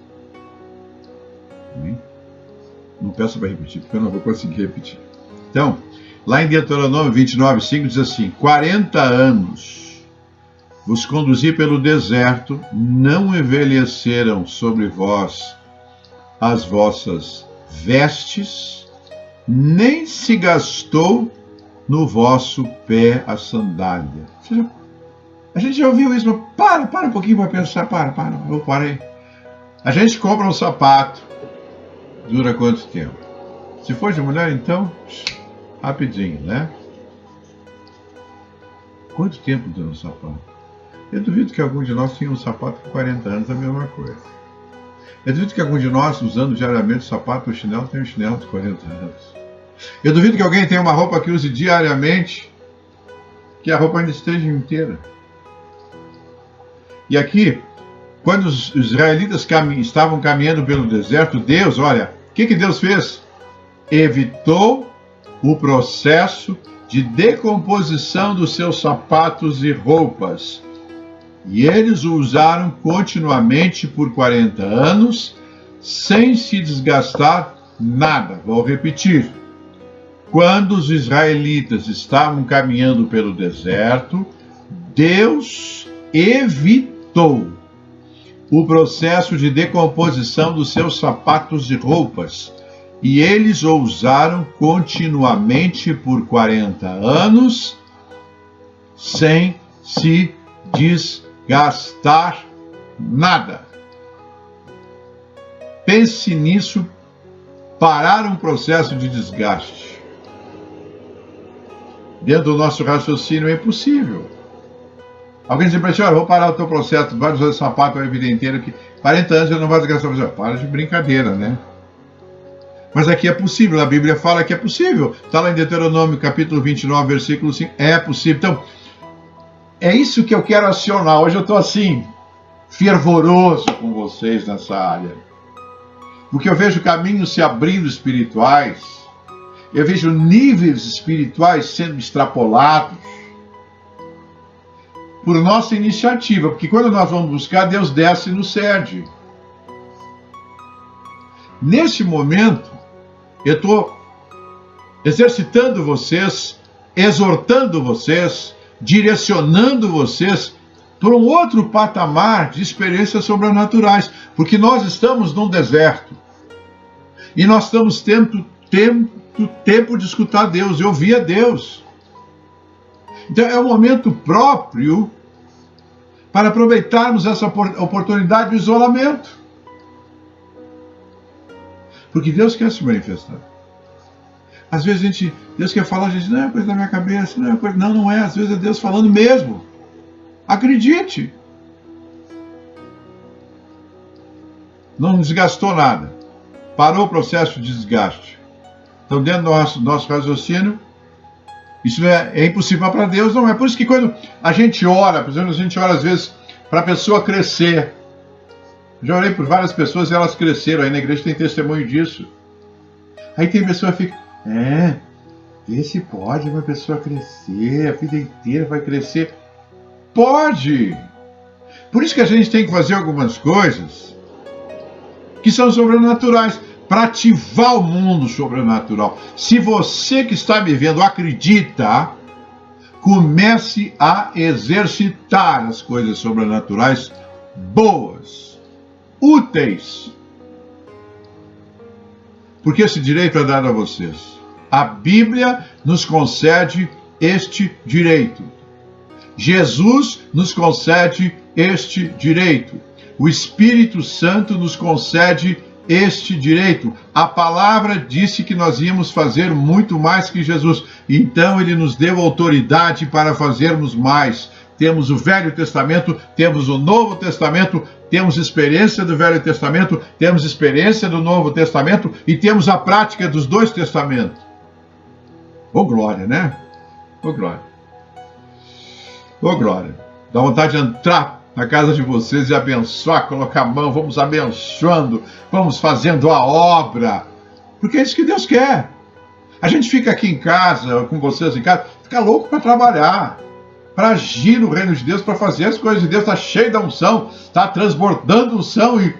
Speaker 1: Amém? Não peço para repetir, porque eu não vou conseguir repetir. Então, lá em Deuteronômio 29:5 diz assim: 40 anos vos conduzi pelo deserto, não envelheceram sobre vós as vossas vestes, nem se gastou no vosso pé a sandália. A gente já ouviu isso, mas para um pouquinho para pensar, eu parei. A gente compra um sapato, dura quanto tempo? Se for de mulher, então, rapidinho, né? Quanto tempo dura um sapato? Eu duvido que algum de nós tenha um sapato com 40 anos, a mesma coisa. Eu duvido que algum de nós, usando diariamente o sapato ou chinelo, tenha um chinelo de 40 anos. Eu duvido que alguém tenha uma roupa que use diariamente, que a roupa ainda esteja inteira. E aqui, quando os israelitas estavam caminhando pelo deserto, Deus, olha, o que Deus fez? Evitou o processo de decomposição dos seus sapatos e roupas. E eles o usaram continuamente por 40 anos, sem se desgastar nada. Vou repetir. Quando os israelitas estavam caminhando pelo deserto, Deus evitou o processo de decomposição dos seus sapatos e roupas. E eles o usaram continuamente por 40 anos, sem se desgastar nada. Pense nisso, parar um processo de desgaste. Dentro do nosso raciocínio é impossível. Alguém diz para você, olha, vou parar o teu processo, vai usar sapato a vida inteira, que 40 anos eu não vai desgastar. Você para de brincadeira, né? Mas aqui é possível, a Bíblia fala que é possível. Está lá em Deuteronômio, capítulo 29, versículo 5. É possível. Então, é isso que eu quero acionar. Hoje eu estou assim, fervoroso com vocês nessa área. Porque eu vejo caminhos se abrindo espirituais. Eu vejo níveis espirituais sendo extrapolados por nossa iniciativa. Porque quando nós vamos buscar, Deus desce e nos cede. Neste momento, eu estou exercitando vocês, exortando vocês, direcionando vocês para um outro patamar de experiências sobrenaturais, porque nós estamos num deserto e nós estamos tendo tempo de escutar Deus e ouvir a Deus. Então é um momento próprio para aproveitarmos essa oportunidade do isolamento, porque Deus quer se manifestar. Às vezes Deus quer falar, a gente, não é coisa da minha cabeça, não é coisa... Não é, às vezes é Deus falando mesmo. Acredite. Não desgastou nada. Parou o processo de desgaste. Então, dentro do nosso raciocínio, isso é impossível para Deus, não é? Por isso que quando a gente ora, por exemplo, a gente ora às vezes para a pessoa crescer. Já orei por várias pessoas e elas cresceram, aí na igreja tem testemunho disso. Aí tem pessoa que fica, vê se pode uma pessoa crescer, a vida inteira vai crescer. Pode! Por isso que a gente tem que fazer algumas coisas que são sobrenaturais, para ativar o mundo sobrenatural. Se você que está me vendo acredita, comece a exercitar as coisas sobrenaturais boas, úteis. Porque esse direito é dado a vocês. A Bíblia nos concede este direito. Jesus nos concede este direito. O Espírito Santo nos concede este direito. A palavra disse que nós íamos fazer muito mais que Jesus. Então ele nos deu autoridade para fazermos mais. Temos o Velho Testamento, temos o Novo Testamento, temos experiência do Velho Testamento, temos experiência do Novo Testamento e temos a prática dos dois testamentos. Ô glória, né? Ô glória. Ô glória. Dá vontade de entrar na casa de vocês e abençoar, colocar a mão, vamos abençoando, vamos fazendo a obra. Porque é isso que Deus quer. A gente fica aqui em casa, com vocês em casa, fica louco para trabalhar, para agir no reino de Deus, para fazer as coisas de Deus. Está cheio da unção, está transbordando unção e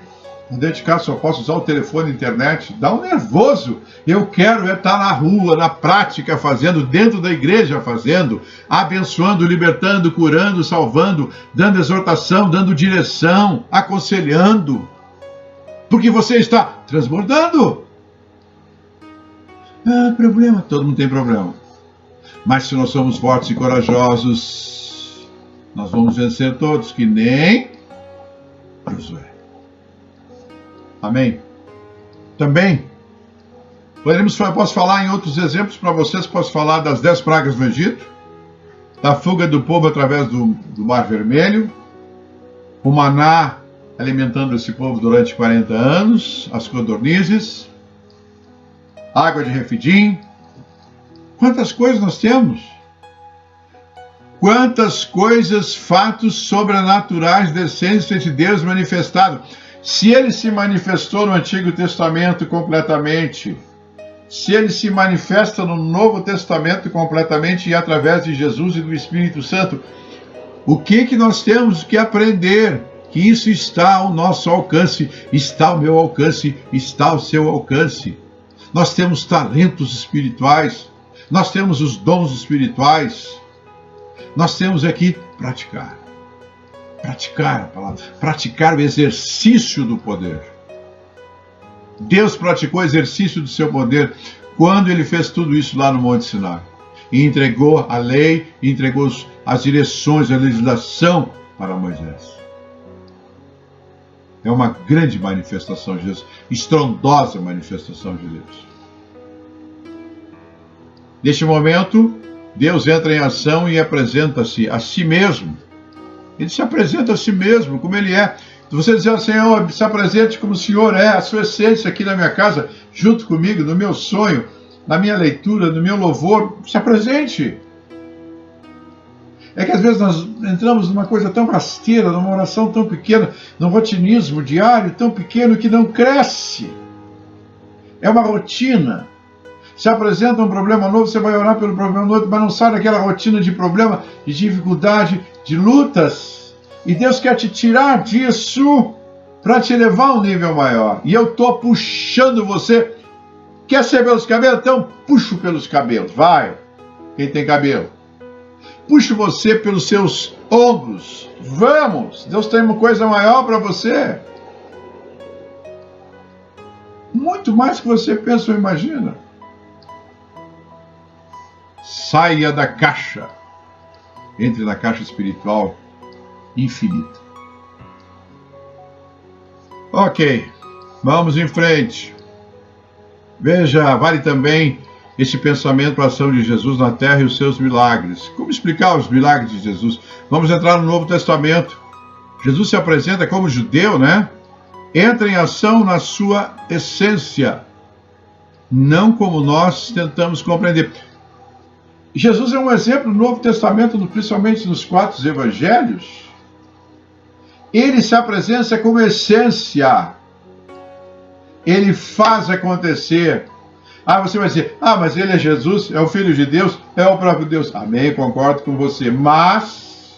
Speaker 1: dentro de casa só posso usar o telefone, internet. Dá um nervoso. Eu quero estar na rua, na prática, fazendo, dentro da igreja fazendo, abençoando, libertando, curando, salvando, dando exortação, dando direção, aconselhando. Porque você está transbordando. Ah, problema. Todo mundo tem problema. Mas se nós somos fortes e corajosos, nós vamos vencer todos, que nem Josué. Amém? Também, posso falar em outros exemplos para vocês, posso falar das 10 pragas do Egito, da fuga do povo através do Mar Vermelho, o maná alimentando esse povo durante 40 anos, as codornizes, água de Refidim. Quantas coisas nós temos? Quantas coisas, fatos sobrenaturais da essência de Deus manifestado. Se ele se manifestou no Antigo Testamento completamente, se ele se manifesta no Novo Testamento completamente e através de Jesus e do Espírito Santo, o que nós temos que aprender? Que isso está ao nosso alcance, está ao meu alcance, está ao seu alcance. Nós temos talentos espirituais, nós temos os dons espirituais, nós temos aqui praticar a palavra, praticar o exercício do poder. Deus praticou o exercício do seu poder quando ele fez tudo isso lá no Monte Sinai. E entregou a lei, entregou as direções, a legislação para Moisés. É uma grande manifestação de Deus, estrondosa manifestação de Deus. Neste momento, Deus entra em ação e apresenta-se a si mesmo. Ele se apresenta a si mesmo, como ele é. Se você dizer ao Senhor, se apresente como o Senhor é, a sua essência aqui na minha casa, junto comigo, no meu sonho, na minha leitura, no meu louvor, se apresente. É que às vezes nós entramos numa coisa tão rasteira, numa oração tão pequena, num rotinismo diário tão pequeno que não cresce. É uma rotina. Se apresenta um problema novo, você vai orar pelo problema novo, mas não sai daquela rotina de problema, de dificuldade, de lutas. E Deus quer te tirar disso para te levar a um nível maior. E eu estou puxando você. Quer ser pelos cabelos? Então puxo pelos cabelos. Vai. Quem tem cabelo? Puxo você pelos seus ombros. Vamos. Deus tem uma coisa maior para você. Muito mais que você pensa ou imagina. Saia da caixa. Entre na caixa espiritual infinita. Ok, vamos em frente. Veja, vale também esse pensamento, a ação de Jesus na terra e os seus milagres. Como explicar os milagres de Jesus? Vamos entrar no Novo Testamento. Jesus se apresenta como judeu, né? Entra em ação na sua essência, não como nós tentamos compreender. Jesus é um exemplo no Novo Testamento, principalmente nos 4 evangelhos. Ele se apresenta como essência. Ele faz acontecer. Ah, você vai dizer, mas ele é Jesus, é o Filho de Deus, é o próprio Deus. Amém, concordo com você. Mas,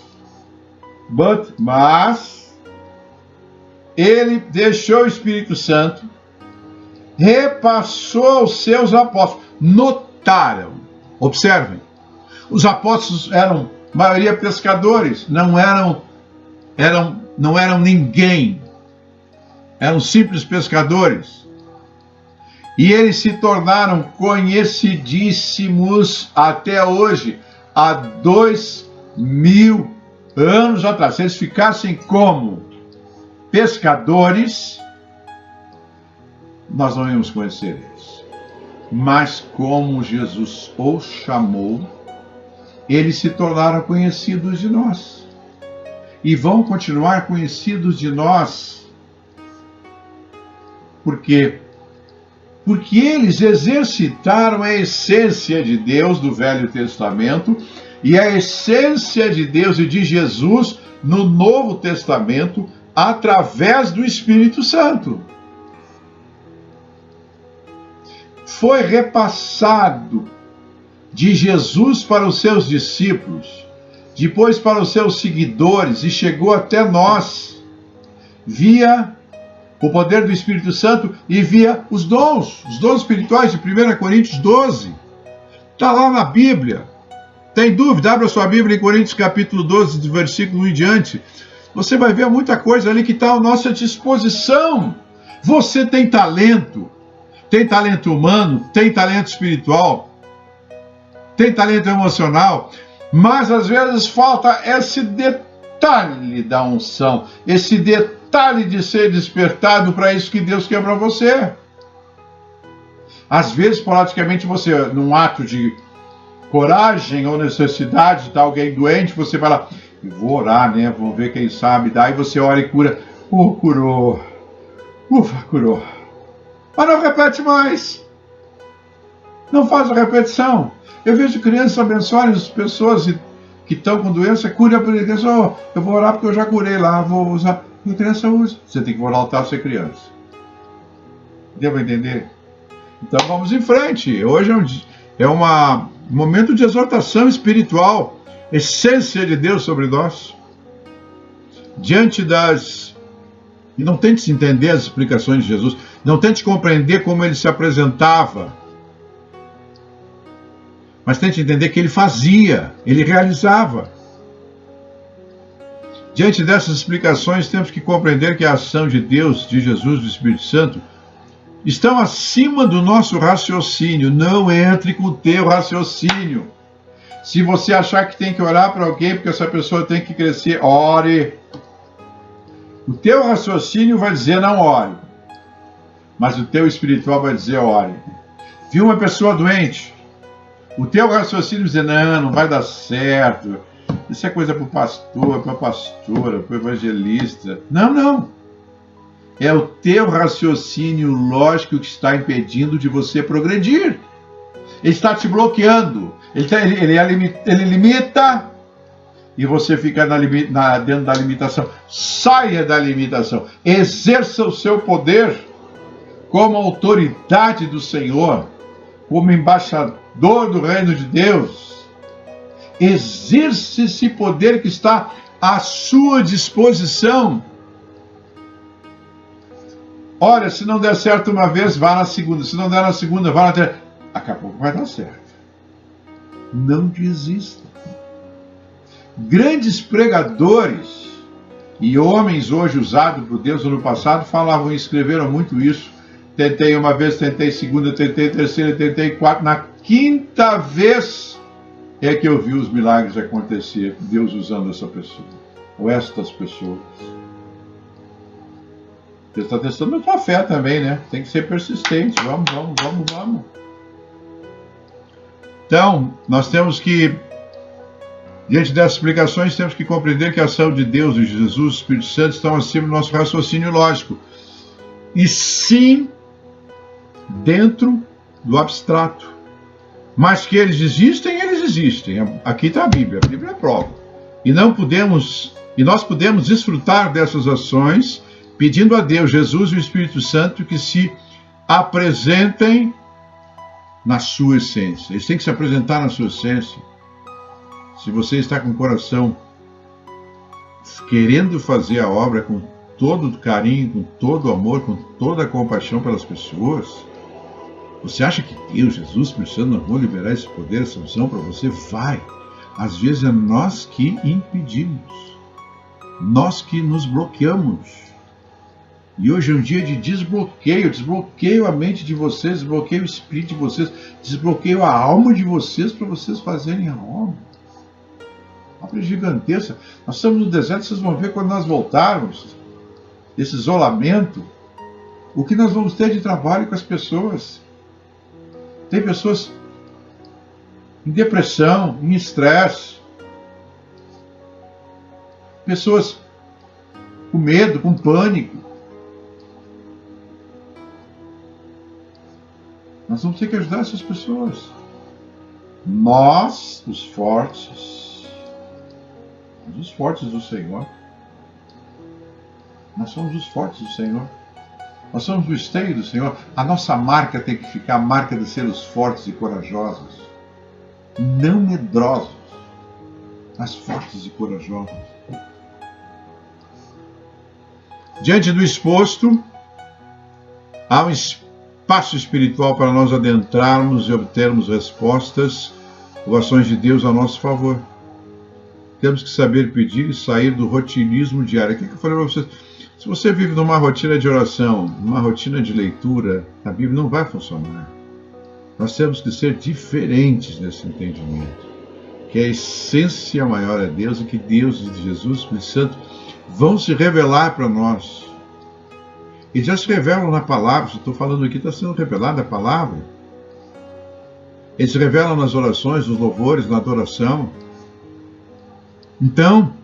Speaker 1: ele deixou o Espírito Santo, repassou aos seus apóstolos. Notaram. Observem, os apóstolos eram, maioria pescadores, não eram ninguém, eram simples pescadores. E eles se tornaram conhecidíssimos até hoje, há 2000 anos atrás. Se eles ficassem como? pescadores, nós não íamos conhecer eles. Mas como Jesus os chamou, eles se tornaram conhecidos de nós. E vão continuar conhecidos de nós. Por quê? Porque eles exercitaram a essência de Deus do Velho Testamento e a essência de Deus e de Jesus no Novo Testamento através do Espírito Santo. Foi repassado de Jesus para os seus discípulos, depois para os seus seguidores e chegou até nós via o poder do Espírito Santo e via os dons espirituais de 1 Coríntios 12. Está lá na Bíblia. Tem dúvida? Abra sua Bíblia em Coríntios capítulo 12, do versículo 1 em diante. Você vai ver muita coisa ali que está à nossa disposição. Você tem talento humano, tem talento espiritual, tem talento emocional, mas às vezes falta esse detalhe da unção, esse detalhe de ser despertado para isso que Deus quer para você. Às vezes, praticamente, você, num ato de coragem ou necessidade de estar alguém doente, você vai lá, vou orar, né? Vou ver quem sabe. Daí você ora e cura. Curou. Ufa, curou. Mas não repete mais. Não faz a repetição. Eu vejo crianças abençoarem as pessoas que estão com doença, cura por criança. Oh, eu vou orar porque eu já curei lá, vou usar. E a criança usa. Você tem que orar ao altar ser criança. Deu para entender? Então vamos em frente. Hoje é um momento de exortação espiritual, essência de Deus sobre nós. Diante das... E não tente entender as explicações de Jesus. Não tente compreender como ele se apresentava. Mas tente entender que ele fazia, ele realizava. Diante dessas explicações, temos que compreender que a ação de Deus, de Jesus, do Espírito Santo, estão acima do nosso raciocínio. Não entre com o teu raciocínio. Se você achar que tem que orar para alguém porque essa pessoa tem que crescer, ore. O teu raciocínio vai dizer não ore. Mas o teu espiritual vai dizer ore. Viu uma pessoa doente? O teu raciocínio vai dizer não vai dar certo. Isso é coisa para o pastor, para a pastora, para o evangelista. Não. É o teu raciocínio lógico que está impedindo de você progredir. Ele está te bloqueando. Ele limita e você fica dentro da limitação. Saia da limitação. Exerça o seu poder como autoridade do Senhor, como embaixador do reino de Deus. Exerça esse poder que está à sua disposição. Olha, se não der certo uma vez, vá na segunda. Se não der na segunda, vá na terceira. Daqui a pouco vai dar certo. Não desista. Grandes pregadores e homens hoje usados por Deus no passado falavam e escreveram muito isso. Tentei uma vez, tentei segunda, tentei terceira, tentei quarta. Na quinta vez é que eu vi os milagres acontecer. Deus usando essa pessoa. Ou estas pessoas. Deus está testando a tua fé também, né? Tem que ser persistente. Vamos. Então, nós temos que, diante dessas explicações, temos que compreender que a ação de Deus, de Jesus, do Espírito Santo, estão acima do nosso raciocínio lógico. E sim, dentro do abstrato. Mas que eles existem. Aqui está a Bíblia é prova. E nós podemos desfrutar dessas ações, pedindo a Deus, Jesus e o Espírito Santo que se apresentem na sua essência. Eles têm que se apresentar na sua essência. Se você está com o coração querendo fazer a obra com todo o carinho, com todo o amor, com toda a compaixão pelas pessoas, você acha que Deus, Jesus, o Espírito Santo não vão liberar esse poder, essa unção para você? Vai. Às vezes é nós que impedimos. Nós que nos bloqueamos. E hoje é um dia de desbloqueio. Desbloqueio a mente de vocês, desbloqueio o espírito de vocês, desbloqueio a alma de vocês para vocês fazerem a obra. Obra gigantesca. Nós estamos no deserto, vocês vão ver quando nós voltarmos. desse isolamento, o que nós vamos ter de trabalho com as pessoas. Tem pessoas em depressão, em estresse, pessoas com medo, com pânico. Nós vamos ter que ajudar essas pessoas. Nós, os fortes do Senhor. Nós somos os fortes do Senhor. Nós somos o esteio do Senhor. A nossa marca tem que ficar a marca de ser os fortes e corajosos. Não medrosos, mas fortes e corajosos. Diante do exposto, há um espaço espiritual para nós adentrarmos e obtermos respostas ou ações de Deus a nosso favor. Temos que saber pedir e sair do rotinismo diário. O que eu falei para vocês? Se você vive numa rotina de oração, numa rotina de leitura, a Bíblia não vai funcionar. Nós temos que ser diferentes nesse entendimento. Que a essência maior é Deus e que Deus e Jesus, o Espírito Santo, vão se revelar para nós. E já se revelam na palavra. Se eu estou falando aqui, está sendo revelada a palavra. Eles se revelam nas orações, nos louvores, na adoração. Então,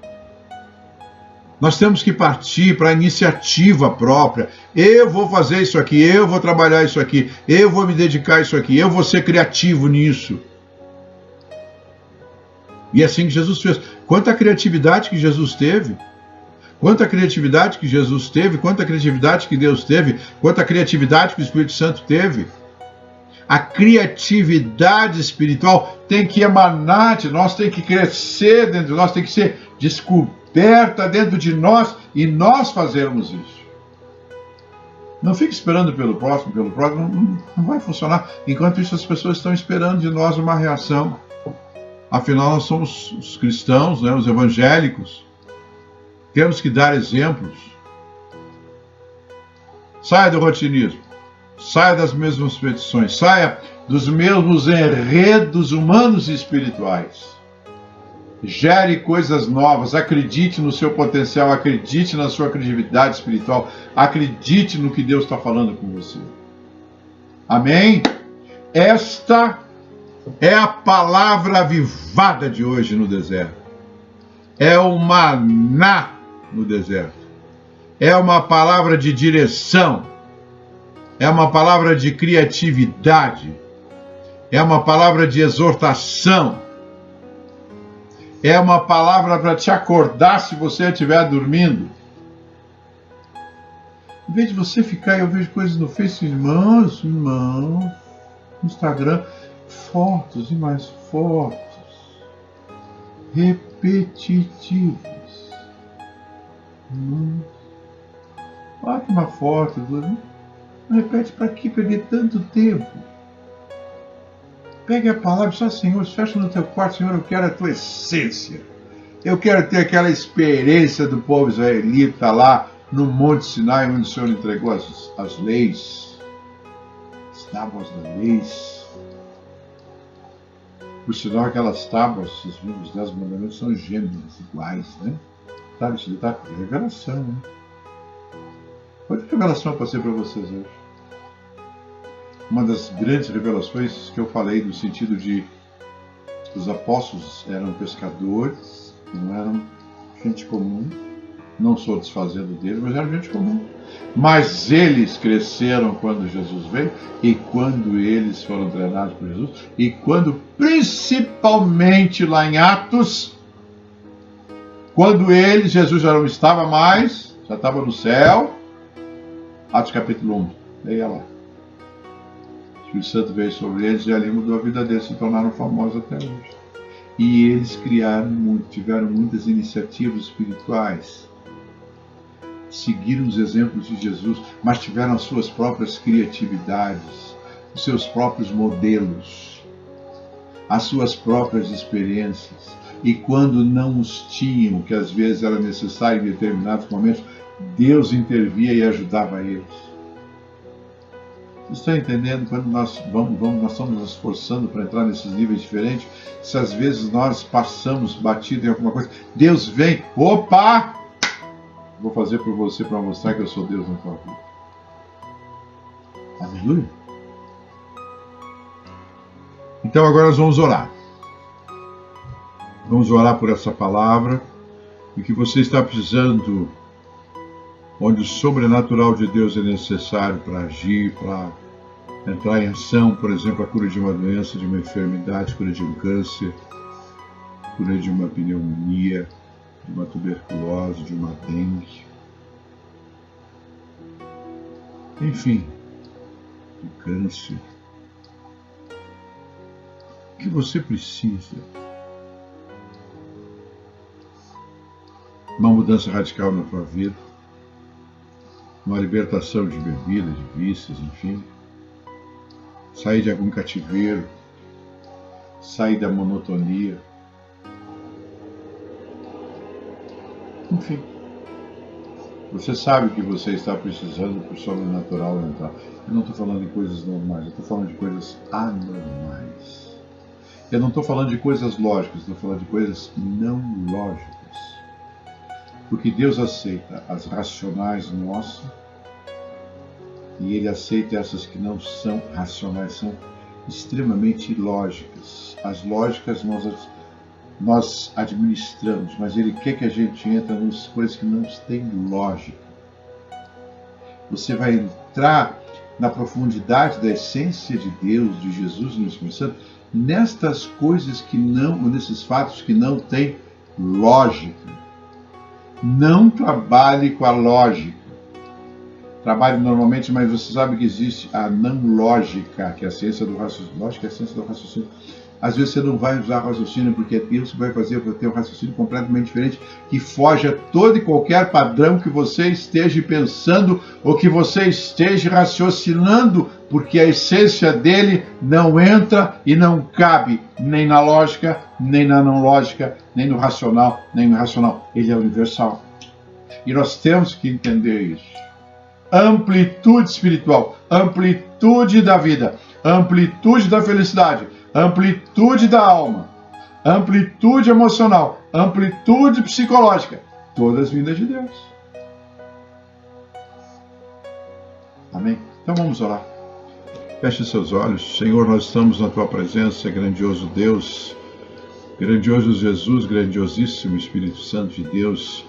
Speaker 1: nós temos que partir para a iniciativa própria. Eu vou fazer isso aqui, eu vou trabalhar isso aqui, eu vou me dedicar a isso aqui, eu vou ser criativo nisso. E é assim que Jesus fez. Quanta criatividade que Jesus teve. Quanta criatividade que Jesus teve, quanta criatividade que Deus teve, quanta criatividade que o Espírito Santo teve. A criatividade espiritual tem que emanar de nós, tem que crescer dentro de nós, tem que ser descoberta dentro de nós e nós fazermos isso. Não fique esperando pelo próximo, não vai funcionar. Enquanto isso, as pessoas estão esperando de nós uma reação. Afinal, nós somos os cristãos, né, os evangélicos. Temos que dar exemplos. Saia do rotinismo. Saia das mesmas petições. Saia dos mesmos enredos humanos e espirituais. Gere coisas novas. Acredite no seu potencial. Acredite na sua criatividade espiritual. Acredite no que Deus está falando com você. Amém? Esta é a palavra avivada de hoje no deserto. É o maná no deserto. É uma palavra de direção. É uma palavra de criatividade. É uma palavra de exortação. É uma palavra para te acordar se você estiver dormindo. Em vez de você ficar, eu vejo coisas no Facebook, irmãos, no Instagram, fotos e mais fotos, repetitivas. Olha uma foto, não repete, para que perder tanto tempo? Pegue a palavra e só, Senhor, fecha no teu quarto, Senhor, eu quero a tua essência. Eu quero ter aquela experiência do povo israelita lá no Monte Sinai, onde o Senhor entregou as leis, as tábuas das leis. Por sinal, aquelas tábuas, os livros das mandamentos são gêmeas, iguais, né? Sabe, isso está revelação, né? Quanta revelação eu passei para vocês hoje? Uma das grandes revelações que eu falei no sentido de os apóstolos eram pescadores, não eram gente comum, não sou desfazendo deles, mas eram gente comum. Mas eles cresceram quando Jesus veio e quando eles foram treinados por Jesus e quando, principalmente lá em Atos, quando Jesus já não estava mais, já estava no céu, Atos capítulo 1, leia lá. O Espírito Santo veio sobre eles e ali mudou a vida deles, se tornaram famosos até hoje. E eles criaram muito, tiveram muitas iniciativas espirituais, seguiram os exemplos de Jesus, mas tiveram as suas próprias criatividades, os seus próprios modelos, as suas próprias experiências. E quando não os tinham, que às vezes era necessário em determinados momentos, Deus intervia e ajudava eles. Vocês estão entendendo? Quando nós estamos nos esforçando para entrar nesses níveis diferentes, se às vezes nós passamos batido em alguma coisa, Deus vem, opa! Vou fazer por você para mostrar que eu sou Deus na tua vida. Aleluia. Então agora nós vamos orar. Vamos orar por essa palavra e que você está precisando, onde o sobrenatural de Deus é necessário para agir, para entrar em ação, por exemplo, a cura de uma doença, de uma enfermidade, cura de um câncer, cura de uma pneumonia, de uma tuberculose, de uma dengue, enfim, de câncer. O que você precisa? Uma mudança radical na tua vida, uma libertação de bebida, de vícios, enfim. Sair de algum cativeiro, sair da monotonia. Enfim, você sabe que você está precisando para o sobrenatural entrar. Eu não estou falando de coisas normais, eu estou falando de coisas anormais. Eu não estou falando de coisas lógicas, estou falando de coisas não lógicas. Porque Deus aceita as racionais nossas e Ele aceita essas que não são racionais, são extremamente ilógicas. As lógicas nós administramos, mas Ele quer que a gente entre nas coisas que não têm lógica. Você vai entrar na profundidade da essência de Deus, de Jesus no Espírito Santo, nestas coisas que não, nesses fatos que não têm lógica. Não trabalhe com a lógica. Trabalhe normalmente, mas você sabe que existe a não lógica, que é a ciência do raciocínio. Lógica é a ciência do raciocínio. Às vezes você não vai usar raciocínio, porque Deus vai fazer para ter um raciocínio completamente diferente, que foge a todo e qualquer padrão que você esteja pensando ou que você esteja raciocinando, porque a essência dele não entra e não cabe nem na lógica, nem na não lógica, nem no racional, nem no irracional. Ele é universal. E nós temos que entender isso. Amplitude espiritual, amplitude da vida, amplitude da felicidade, amplitude da alma, amplitude emocional, amplitude psicológica, todas vindas de Deus. Amém? Então vamos orar. Feche seus olhos. Senhor, nós estamos na Tua presença, grandioso Deus, grandioso Jesus, grandiosíssimo Espírito Santo de Deus.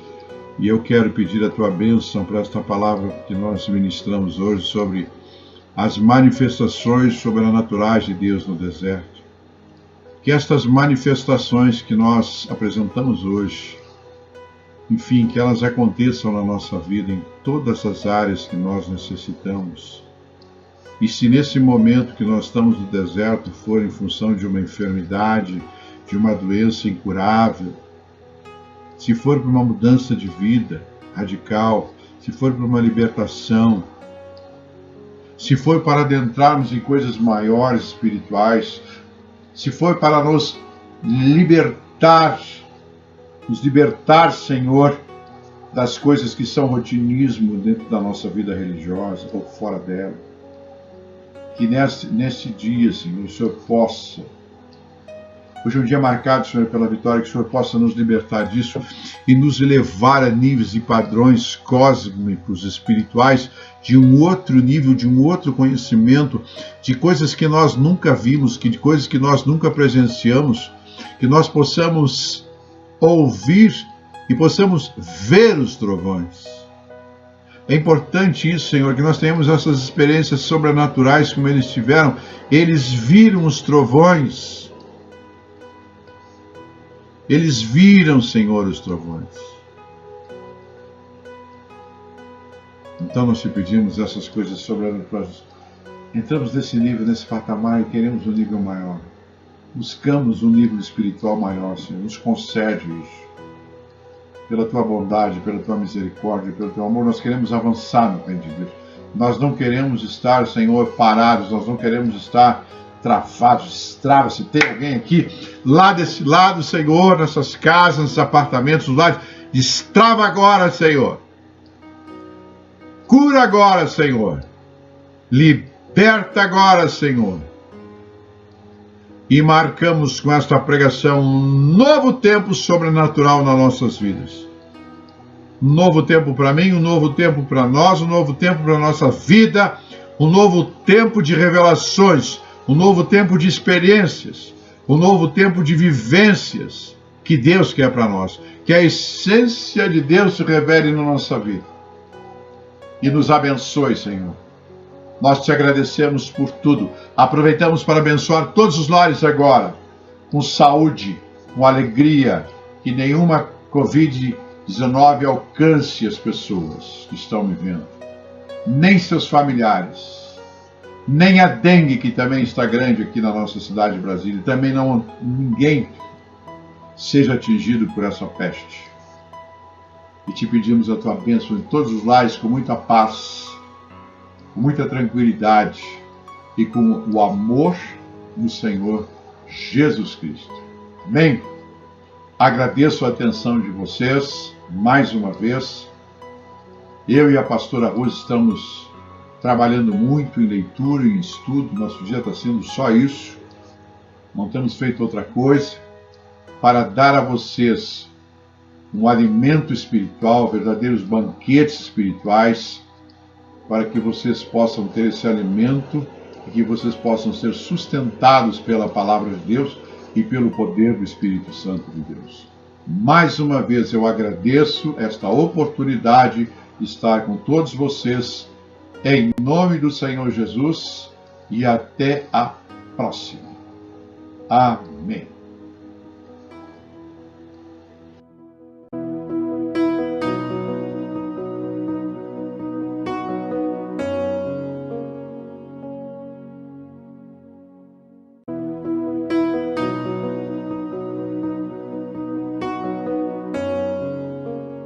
Speaker 1: E eu quero pedir a Tua bênção para esta palavra que nós ministramos hoje sobre as manifestações sobrenaturais de Deus no deserto. Que estas manifestações que nós apresentamos hoje, enfim, que elas aconteçam na nossa vida em todas as áreas que nós necessitamos. E se nesse momento que nós estamos no deserto for em função de uma enfermidade, de uma doença incurável, se for para uma mudança de vida radical, se for para uma libertação, se for para adentrarmos em coisas maiores espirituais, se for para nos libertar, Senhor, das coisas que são rotinismo dentro da nossa vida religiosa ou fora dela, que nesse dia, Senhor, o Senhor possa, hoje é um dia marcado, Senhor, pela vitória, que o Senhor possa nos libertar disso e nos levar a níveis e padrões cósmicos, espirituais, de um outro nível, de um outro conhecimento, de coisas que nós nunca vimos, de coisas que nós nunca presenciamos, que nós possamos ouvir e possamos ver os trovões. É importante isso, Senhor, que nós tenhamos essas experiências sobrenaturais como eles tiveram. Eles viram os trovões. Eles viram, Senhor, os trovões. Então nós te pedimos essas coisas sobrenaturais. Entramos nesse nível, nesse patamar e queremos um nível maior. Buscamos um nível espiritual maior, Senhor. Nos concede isso. Pela Tua bondade, pela Tua misericórdia, pelo Teu amor, nós queremos avançar no reino de Deus. Nós não queremos estar, Senhor, parados. Nós não queremos estar travados, destrava. Se tem alguém aqui, lá desse lado, Senhor, nessas casas, nesses apartamentos, nos lares, destrava agora, Senhor. Cura agora, Senhor. Liberta agora, Senhor. E marcamos com esta pregação um novo tempo sobrenatural nas nossas vidas. Um novo tempo para mim, um novo tempo para nós, um novo tempo para a nossa vida, um novo tempo de revelações, um novo tempo de experiências, um novo tempo de vivências que Deus quer para nós. Que a essência de Deus se revele na nossa vida. E nos abençoe, Senhor. Nós te agradecemos por tudo. Aproveitamos para abençoar todos os lares agora, com saúde, com alegria, que nenhuma Covid-19 alcance as pessoas que estão me vendo, nem seus familiares, nem a dengue, que também está grande aqui na nossa cidade de Brasília, também ninguém seja atingido por essa peste. E te pedimos a tua bênção em todos os lares, com muita paz, com muita tranquilidade e com o amor do Senhor Jesus Cristo. Amém? Agradeço a atenção de vocês, mais uma vez. Eu e a pastora Rose estamos trabalhando muito em leitura e em estudo. Nosso dia está sendo só isso. Não temos feito outra coisa para dar a vocês um alimento espiritual, verdadeiros banquetes espirituais, para que vocês possam ter esse alimento e que vocês possam ser sustentados pela palavra de Deus e pelo poder do Espírito Santo de Deus. Mais uma vez eu agradeço esta oportunidade de estar com todos vocês, em nome do Senhor Jesus, e até a próxima. Amém.